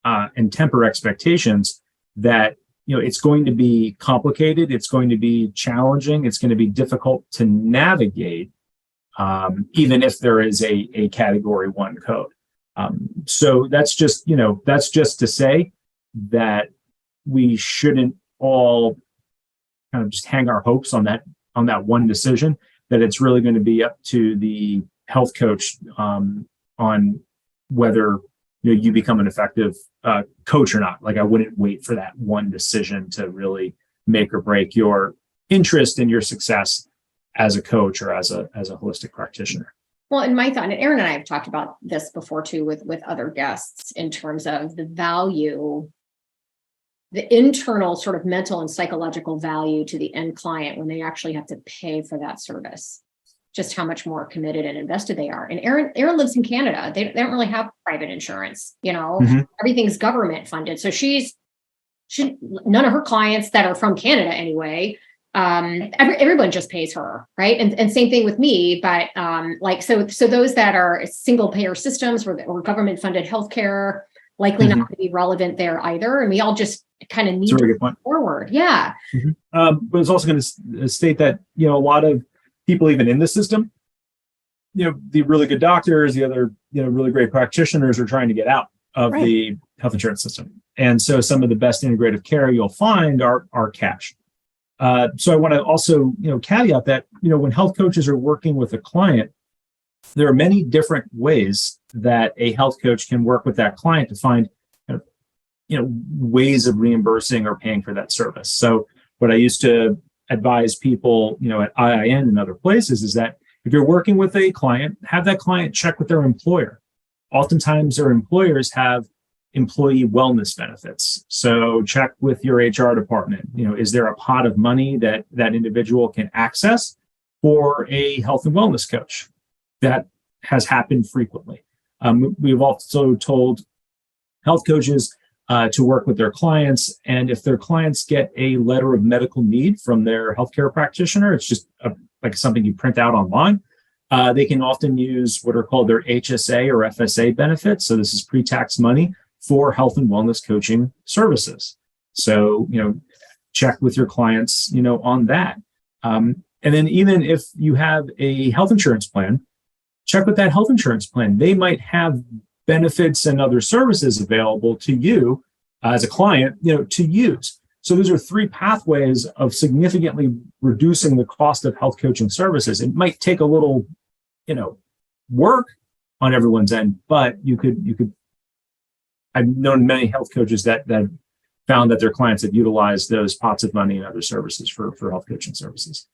and temper expectations that it's going to be complicated, it's going to be challenging, it's going to be difficult to navigate, even if there is a category 1 code. So that's just to say that we shouldn't all kind of just hang our hopes on that one decision, that it's really going to be up to the health coach on whether you become an effective coach or not. Like, I wouldn't wait for that one decision to really make or break your interest in your success as a coach or as a holistic practitioner. Well, in my thought, and Aaron and I have talked about this before too with other guests, in terms of the value, the internal sort of mental and psychological value to the end client when they actually have to pay for that service. Just how much more committed and invested they are. And Aaron lives in Canada. They don't really have private insurance, Everything's government funded. So she none of her clients that are from Canada anyway everyone just pays her, right? And same thing with me, but so those that are single payer systems or government funded healthcare, likely not going to be relevant there either. And we all just kind of need to move forward. Yeah. But it's also going to state that, a lot of people even in the system, the really good doctors, the other, really great practitioners are trying to get out of the health insurance system. And so some of the best integrative care you'll find are cash. So I want to also, caveat that, when health coaches are working with a client, there are many different ways that a health coach can work with that client to find, ways of reimbursing or paying for that service. So what I used to advise people, at IIN and other places is that if you're working with a client, have that client check with their employer. Oftentimes their employers have employee wellness benefits. So check with your HR department. Is there a pot of money that that individual can access for a health and wellness coach? That has happened frequently. We've also told health coaches to work with their clients. And if their clients get a letter of medical need from their healthcare practitioner, it's just like something you print out online. They can often use what are called their HSA or FSA benefits. So this is pre-tax money for health and wellness coaching services. So, check with your clients, on that. And then even if you have a health insurance plan, check with that health insurance plan. They might have benefits and other services available to you as a client, to use. So those are three pathways of significantly reducing the cost of health coaching services. It might take a little, work on everyone's end, but you could. I've known many health coaches that found that their clients have utilized those pots of money and other services for health coaching services.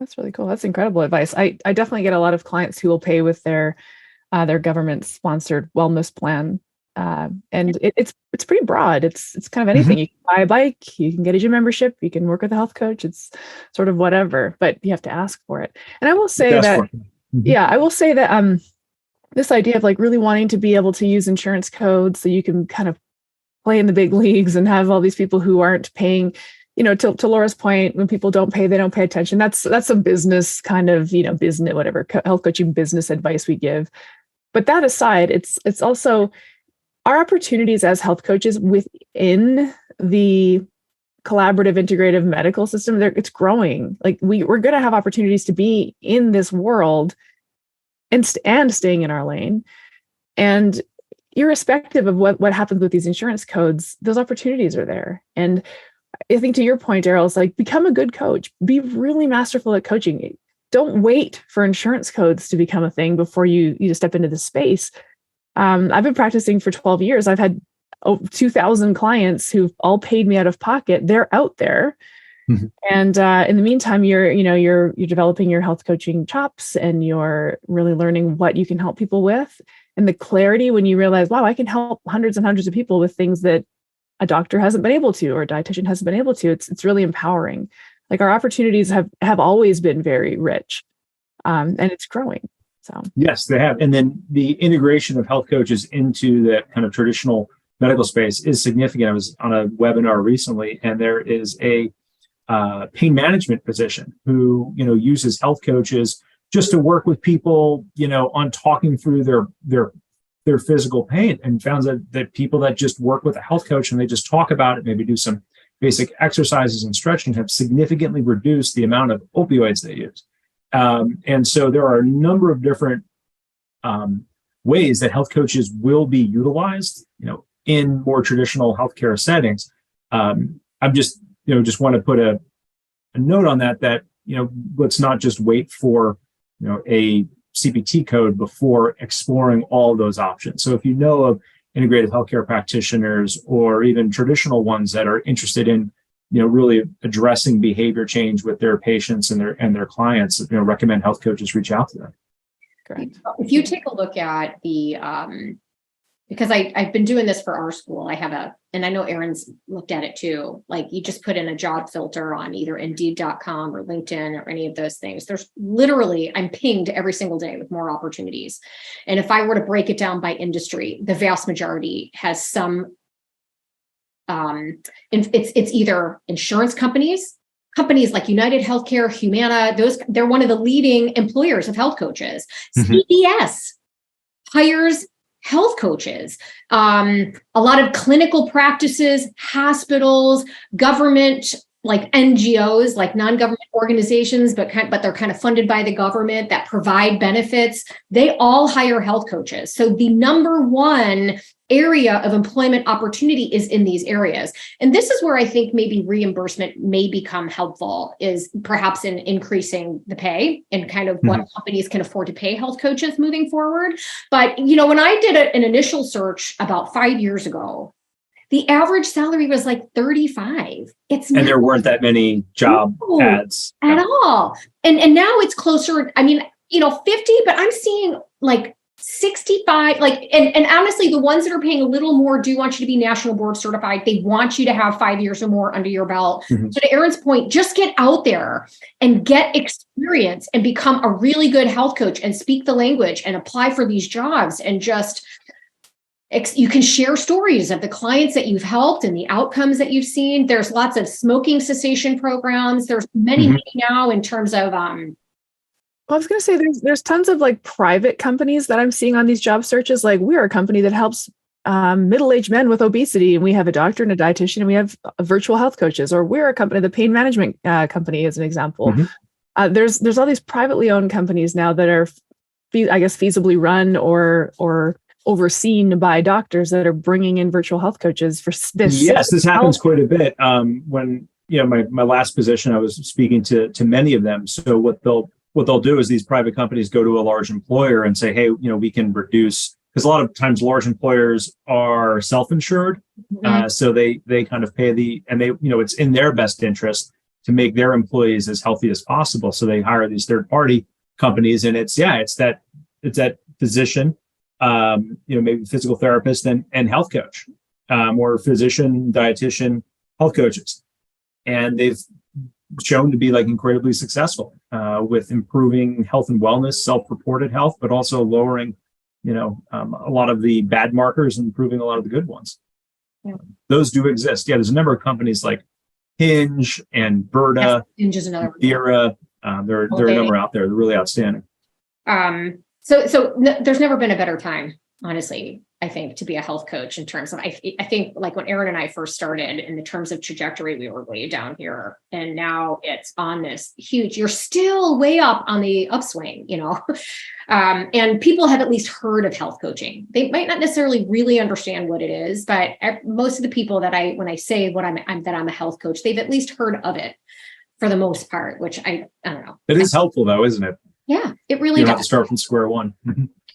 That's really cool. That's incredible advice. I definitely get a lot of clients who will pay with their government sponsored wellness plan. And it's pretty broad. It's kind of anything. You can buy a bike, you can get a gym membership, you can work with a health coach. It's sort of whatever, but you have to ask for it. And I will say that, I will say that this idea of like really wanting to be able to use insurance codes so you can kind of play in the big leagues and have all these people who aren't paying, to Laura's point, when people don't pay, they don't pay attention. That's some business kind of, business, whatever, health coaching business advice we give. But that aside, it's also our opportunities as health coaches within the collaborative integrative medical system. It's growing. Like we're going to have opportunities to be in this world and staying in our lane. And irrespective of what happens with these insurance codes, those opportunities are there. And I think to your point, Darrell, is like, become a good coach, be really masterful at coaching. Don't wait for insurance codes to become a thing before you step into the space. I've been practicing for 12 years. I've had 2,000 clients who've all paid me out of pocket. They're out there. And in the meantime, you're developing your health coaching chops and you're really learning what you can help people with. And the clarity when you realize, wow, I can help hundreds and hundreds of people with things that a doctor hasn't been able to or a dietitian hasn't been able to. It's really empowering. Like our opportunities have always been very rich, and it's growing. So yes, they have. And then the integration of health coaches into the kind of traditional medical space is significant. I was on a webinar recently, and there is a pain management physician who uses health coaches just to work with people on talking through their physical pain, and found that people that just work with a health coach and they just talk about it, maybe do some basic exercises and stretching, have significantly reduced the amount of opioids they use. And so there are a number of different ways that health coaches will be utilized in more traditional healthcare settings. I'm just want to put a note on that, let's not just wait for, a CPT code before exploring all those options. So if you know of integrated healthcare practitioners or even traditional ones that are interested in, really addressing behavior change with their patients and their clients, recommend health coaches reach out to them. correct. If you take a look at the, because I've been doing this for our school, and I know Erin's looked at it too. Like you just put in a job filter on either Indeed.com or LinkedIn or any of those things. There's literally, I'm pinged every single day with more opportunities. And if I were to break it down by industry, the vast majority has some, it's either insurance companies companies like United Healthcare, Humana, they're one of the leading employers of health coaches. CVS hires health coaches. A lot of clinical practices, hospitals, government, like NGOs, like non-government organizations, but they're kind of funded by the government that provide benefits. They all hire health coaches. So the number one area of employment opportunity is in these areas. And this is where I think maybe reimbursement may become helpful, is perhaps in increasing the pay and kind of what companies can afford to pay health coaches moving forward. But, when I did an initial search about 5 years ago, the average salary was like 35. And there weren't that many job ads at all. And now it's closer, 50, but I'm seeing like 65, and honestly, the ones that are paying a little more do want you to be national board certified. They want you to have 5 years or more under your belt. So to Erin's point, just get out there and get experience and become a really good health coach and speak the language and apply for these jobs, and just you can share stories of the clients that you've helped and the outcomes that you've seen. There's lots of smoking cessation programs. There's many now in terms of Well, I was going to say there's tons of like private companies that I'm seeing on these job searches. Like, we're a company that helps middle-aged men with obesity, and we have a doctor and a dietitian, and we have virtual health coaches. Or we're a company, the pain management company, as an example. There's all these privately owned companies now that are, I guess, feasibly run or overseen by doctors that are bringing in virtual health coaches for this. Yes, this happens quite a bit. When my last position, I was speaking to many of them. So what they'll do is these private companies go to a large employer and say, hey, we can reduce, because a lot of times large employers are self-insured. So they kind of pay and they, it's in their best interest to make their employees as healthy as possible. So they hire these third-party companies, and it's that physician, maybe physical therapist and health coach, or physician, dietitian, health coaches. And they've shown to be like incredibly successful with improving health and wellness, self-reported health, but also lowering, a lot of the bad markers and improving a lot of the good ones. Those do exist. There's a number of companies like Hinge and Berta, Hinge is another one. Vera. There are a number out there. They're really outstanding. So there's never been a better time, honestly, I think, to be a health coach in terms of, I think like when Erin and I first started, in the terms of trajectory, we were way down here, and now it's on this huge, you're still way up on the upswing, and people have at least heard of health coaching. They might not necessarily really understand what it is, but most of the people that when I say that I'm a health coach, they've at least heard of it for the most part, which I don't know. It is helpful though, isn't it? Yeah, it really You does. don't have to start from square one.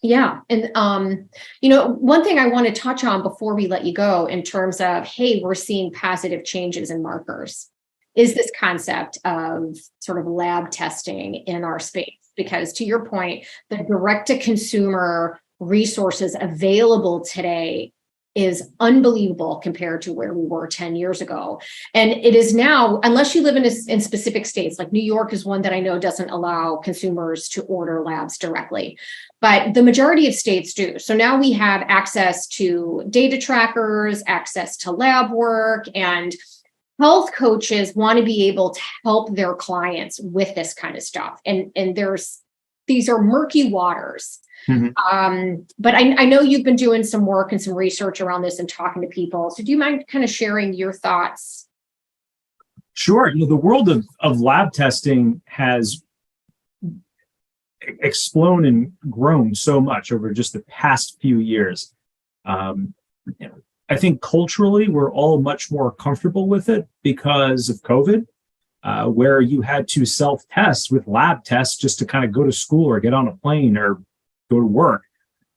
Yeah. And, one thing I want to touch on before we let you go, in terms of, hey, we're seeing positive changes in markers, is this concept of sort of lab testing in our space. Because to your point, the direct to consumer resources available today is unbelievable compared to where we were 10 years ago. And it is now, unless you live in specific states, like New York is one that I know doesn't allow consumers to order labs directly, but the majority of states do. So now we have access to data trackers, access to lab work, and health coaches want to be able to help their clients with this kind of stuff. And these are murky waters. But I know you've been doing some work and some research around this and talking to people. So do you mind kind of sharing your thoughts? Sure. The world of lab testing has exploded and grown so much over just the past few years. I think culturally, we're all much more comfortable with it because of COVID, where you had to self-test with lab tests just to kind of go to school or get on a plane or go to work.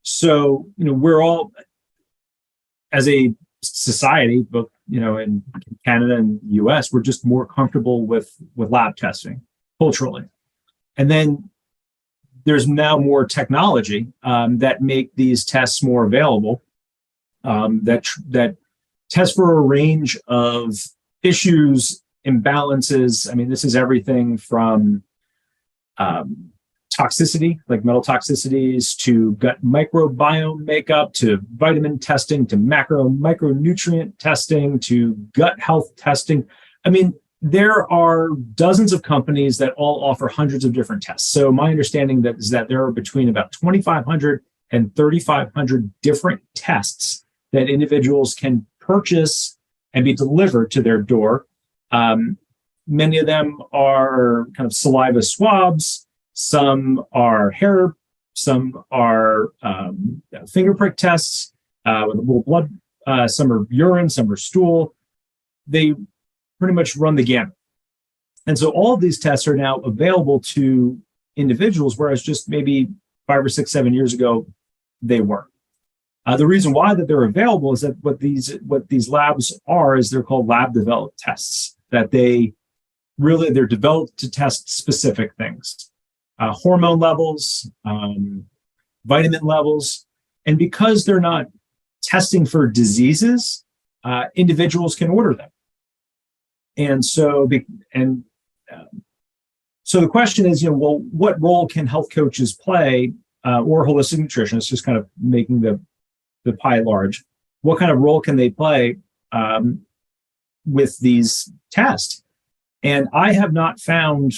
So, we're all, as a society, both, in Canada and US, we're just more comfortable with lab testing culturally. And then there's now more technology that make these tests more available, that test for a range of issues, imbalances. I mean, this is everything from toxicity, like metal toxicities, to gut microbiome makeup, to vitamin testing, to micronutrient testing, to gut health testing. I mean, There are dozens of companies that all offer hundreds of different tests. So my understanding is that there are between about 2,500 and 3,500 different tests that individuals can purchase and be delivered to their door. Many of them are kind of saliva swabs. Some are hair. Some are finger prick tests with a little blood. Some are urine. Some are stool. They pretty much run the gamut. And so all of these tests are now available to individuals, whereas just maybe 5 or 6, 7 years ago, they weren't. The reason why that they're available is that what these labs are is they're called lab developed tests, that they're developed to test specific things, hormone levels, vitamin levels. And because they're not testing for diseases, individuals can order them. And so the question is, well, what role can health coaches play, or holistic nutritionists, just kind of making the pie large? What kind of role can they play with these tests? And I have not found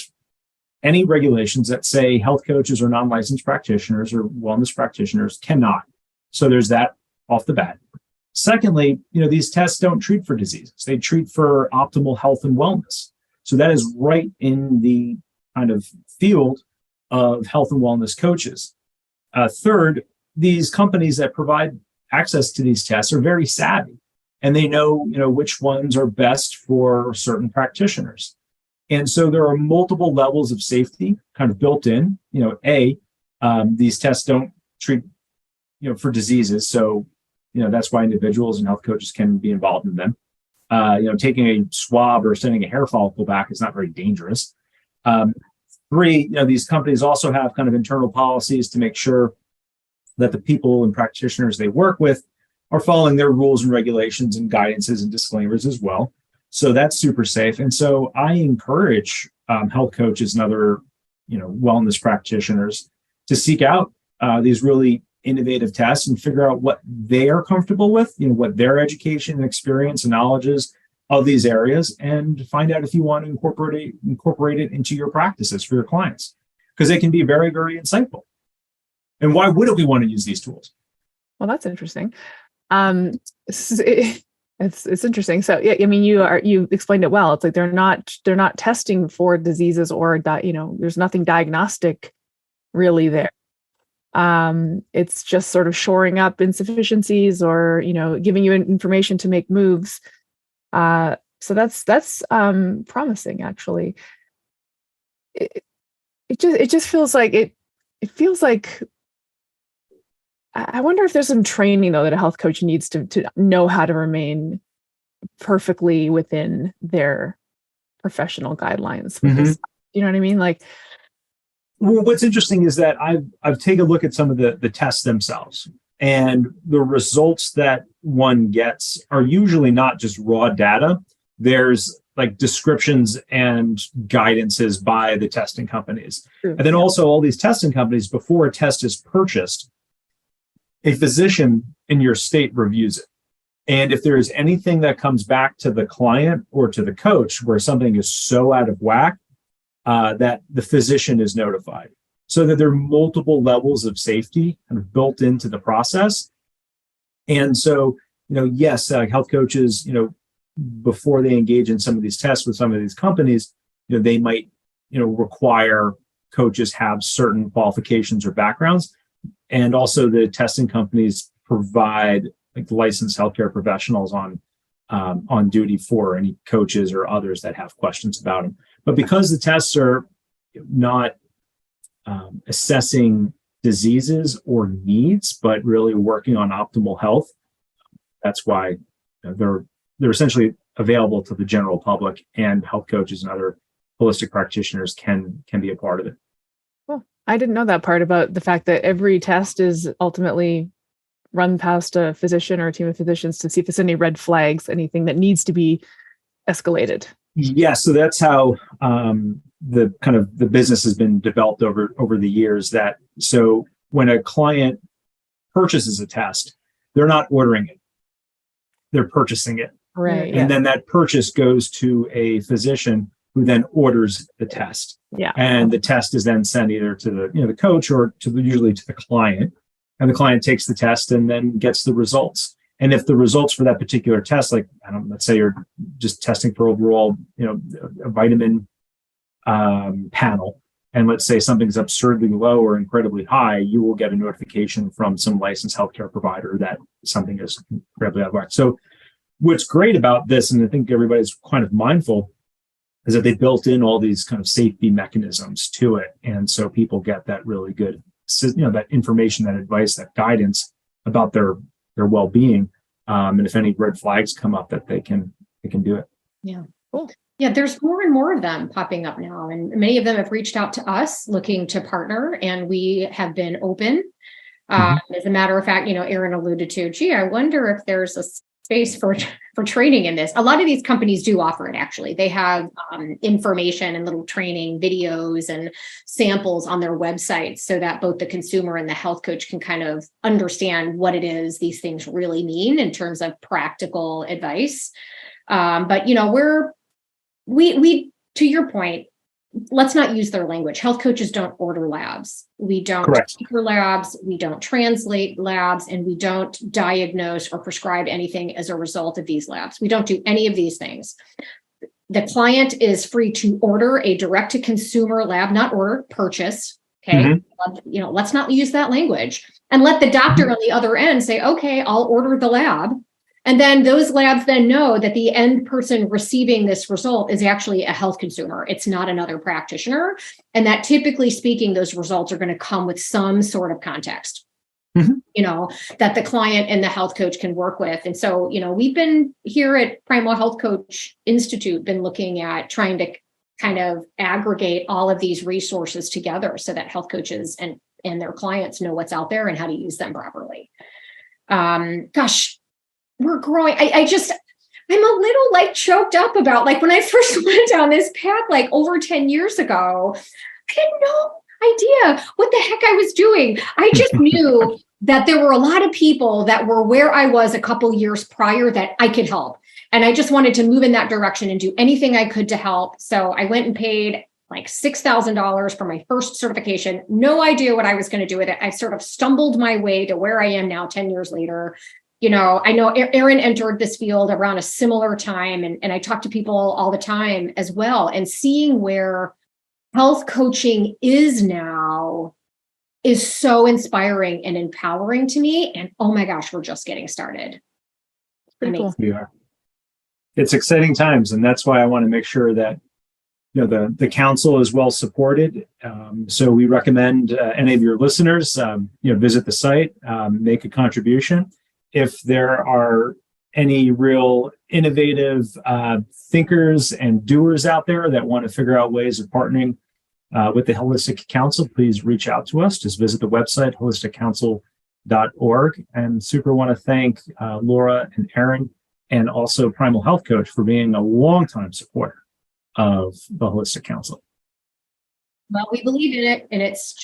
any regulations that say health coaches or non-licensed practitioners or wellness practitioners cannot. So there's that off the bat. Secondly, these tests don't treat for diseases. They treat for optimal health and wellness. So that is right in the kind of field of health and wellness coaches. Third, these companies that provide access to these tests are very savvy, and they know, which ones are best for certain practitioners. And so there are multiple levels of safety kind of built in. These tests don't treat, for diseases. So that's why individuals and health coaches can be involved in them. Taking a swab or sending a hair follicle back is not very dangerous. 3, these companies also have kind of internal policies to make sure that the people and practitioners they work with are following their rules and regulations and guidances and disclaimers as well. So that's super safe. And so I encourage health coaches and other, wellness practitioners to seek out these really innovative tests and figure out what they are comfortable with, what their education and experience and knowledge is of these areas, and find out if you want to incorporate it into your practices for your clients, because they can be very, very insightful. And why wouldn't we want to use these tools? Well, that's interesting. It's interesting. So yeah, I mean, you explained it well. It's like they're not testing for diseases or there's nothing diagnostic really there. It's just sort of shoring up insufficiencies or, giving you information to make moves. So that's promising, actually. It just feels like it feels like, I wonder if there's some training though that a health coach needs to know how to remain perfectly within their professional guidelines. This, you know what I mean? Well, what's interesting is that I've taken a look at some of the tests themselves, and the results that one gets are usually not just raw data. There's descriptions and guidances by the testing companies. True. And then also all these testing companies, before a test is purchased, a physician in your state reviews it. And if there is anything that comes back to the client or to the coach where something is so out of whack, that the physician is notified, so that there are multiple levels of safety kind of built into the process. And so, yes, health coaches, before they engage in some of these tests with some of these companies, they might, require coaches have certain qualifications or backgrounds. And also the testing companies provide licensed healthcare professionals on duty for any coaches or others that have questions about them. But because the tests are not assessing diseases or needs, but really working on optimal health, that's why they're essentially available to the general public, and health coaches and other holistic practitioners can be a part of it. Well, I didn't know that part about the fact that every test is ultimately run past a physician or a team of physicians to see if there's any red flags, anything that needs to be escalated. Yeah, so that's how the business has been developed over the years. That so when a client purchases a test, they're not ordering it; they're purchasing it. Right. And then that purchase goes to a physician who then orders the test. Yeah. And the test is then sent either to the coach or usually to the client. And the client takes the test and then gets the results. And if the results for that particular test, like, let's say you're just testing for overall, a vitamin panel, and let's say something's absurdly low or incredibly high, you will get a notification from some licensed healthcare provider that something is incredibly out of whack. So what's great about this, and I think everybody's kind of mindful, is that they built in all these kind of safety mechanisms to it. And so people get that really good, that information, that advice, that guidance about their well-being. And if any red flags come up, that they can do it. Yeah. Cool. Yeah, there's more and more of them popping up now. And many of them have reached out to us looking to partner, and we have been open. As a matter of fact, Aaron alluded to, I wonder if there's a space for training in this. A lot of these companies do offer it, actually. They have information and little training videos and samples on their websites so that both the consumer and the health coach can kind of understand what it is these things really mean in terms of practical advice. But, we to your point, let's not use their language. Health coaches don't order labs. We don't taper labs. We don't translate labs, and we don't diagnose or prescribe anything as a result of these labs. We don't do any of these things. The client is free to order a direct to consumer lab, not order, purchase. Okay. Let's not use that language, and let the doctor on the other end say, okay, I'll order the lab. And then those labs then know that the end person receiving this result is actually a health consumer. It's not another practitioner. And that, typically speaking, those results are going to come with some sort of context, that the client and the health coach can work with. And so, we've been here at Primal Health Coach Institute, been looking at trying to kind of aggregate all of these resources together so that health coaches and their clients know what's out there and how to use them properly. We're growing. I'm a little choked up about when I first went down this path, over 10 years ago, I had no idea what the heck I was doing. I just knew that there were a lot of people that were where I was a couple years prior that I could help. And I just wanted to move in that direction and do anything I could to help. So I went and paid $6,000 for my first certification. No idea what I was going to do with it. I sort of stumbled my way to where I am now 10 years later. I know Aaron entered this field around a similar time, and I talk to people all the time as well. And seeing where health coaching is now is so inspiring and empowering to me. And oh my gosh, we're just getting started. Cool. We are. It's exciting times, and that's why I want to make sure that the council is well supported. So we recommend any of your listeners, visit the site, make a contribution. If there are any real innovative thinkers and doers out there that want to figure out ways of partnering with the Holistic Council, please reach out to us. Just visit the website, holisticcouncil.org. And super want to thank Laura and Aaron, and also Primal Health Coach, for being a longtime supporter of the Holistic Council. Well, we believe in it,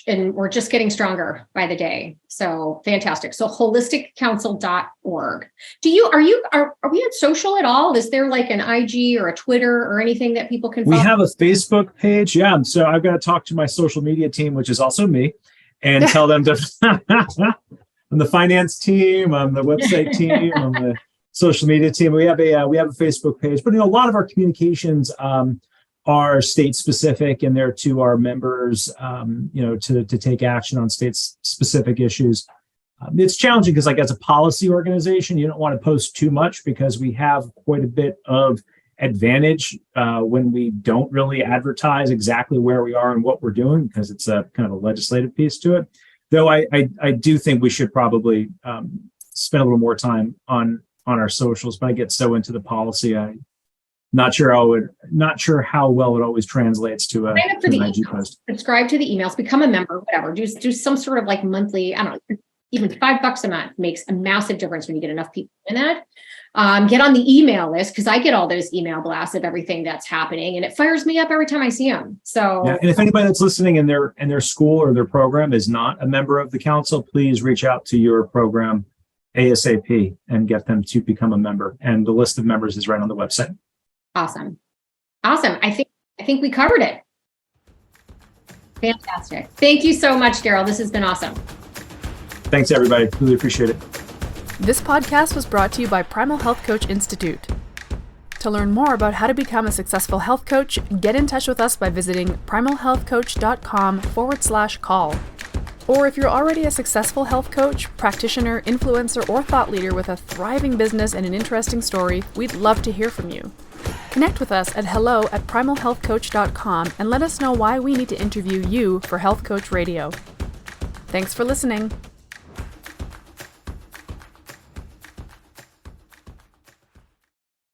and we're just getting stronger by the day. So fantastic. So holisticcouncil.org. Are we on social at all? Is there an IG or a Twitter or anything that people can follow? We have a Facebook page. Yeah. So I've got to talk to my social media team, which is also me, and tell them to on the finance team, on the website team, on the social media team. We have a Facebook page, but a lot of our communications are state specific, and they're to our members, to take action on state specific issues. It's challenging because as a policy organization, you don't want to post too much because we have quite a bit of advantage when we don't really advertise exactly where we are and what we're doing, because it's a kind of a legislative piece to it. Though I do think we should probably spend a little more time on our socials, but I get so into the policy, not sure how well it always translates to an IG post. Subscribe to the emails, become a member, whatever. Do some sort of monthly, I don't know, even $5 a month makes a massive difference when you get enough people in that. Get on the email list, because I get all those email blasts of everything that's happening, and it fires me up every time I see them. So, yeah, and if anybody that's listening in their school or their program is not a member of the council, please reach out to your program ASAP and get them to become a member. And the list of members is right on the website. Awesome. I think we covered it. Fantastic. Thank you so much, Darrell. This has been awesome. Thanks, everybody. Really appreciate it. This podcast was brought to you by Primal Health Coach Institute. To learn more about how to become a successful health coach, get in touch with us by visiting primalhealthcoach.com/call. Or if you're already a successful health coach, practitioner, influencer, or thought leader with a thriving business and an interesting story, we'd love to hear from you. Connect with us at hello@primalhealthcoach.com and let us know why we need to interview you for Health Coach Radio. Thanks for listening.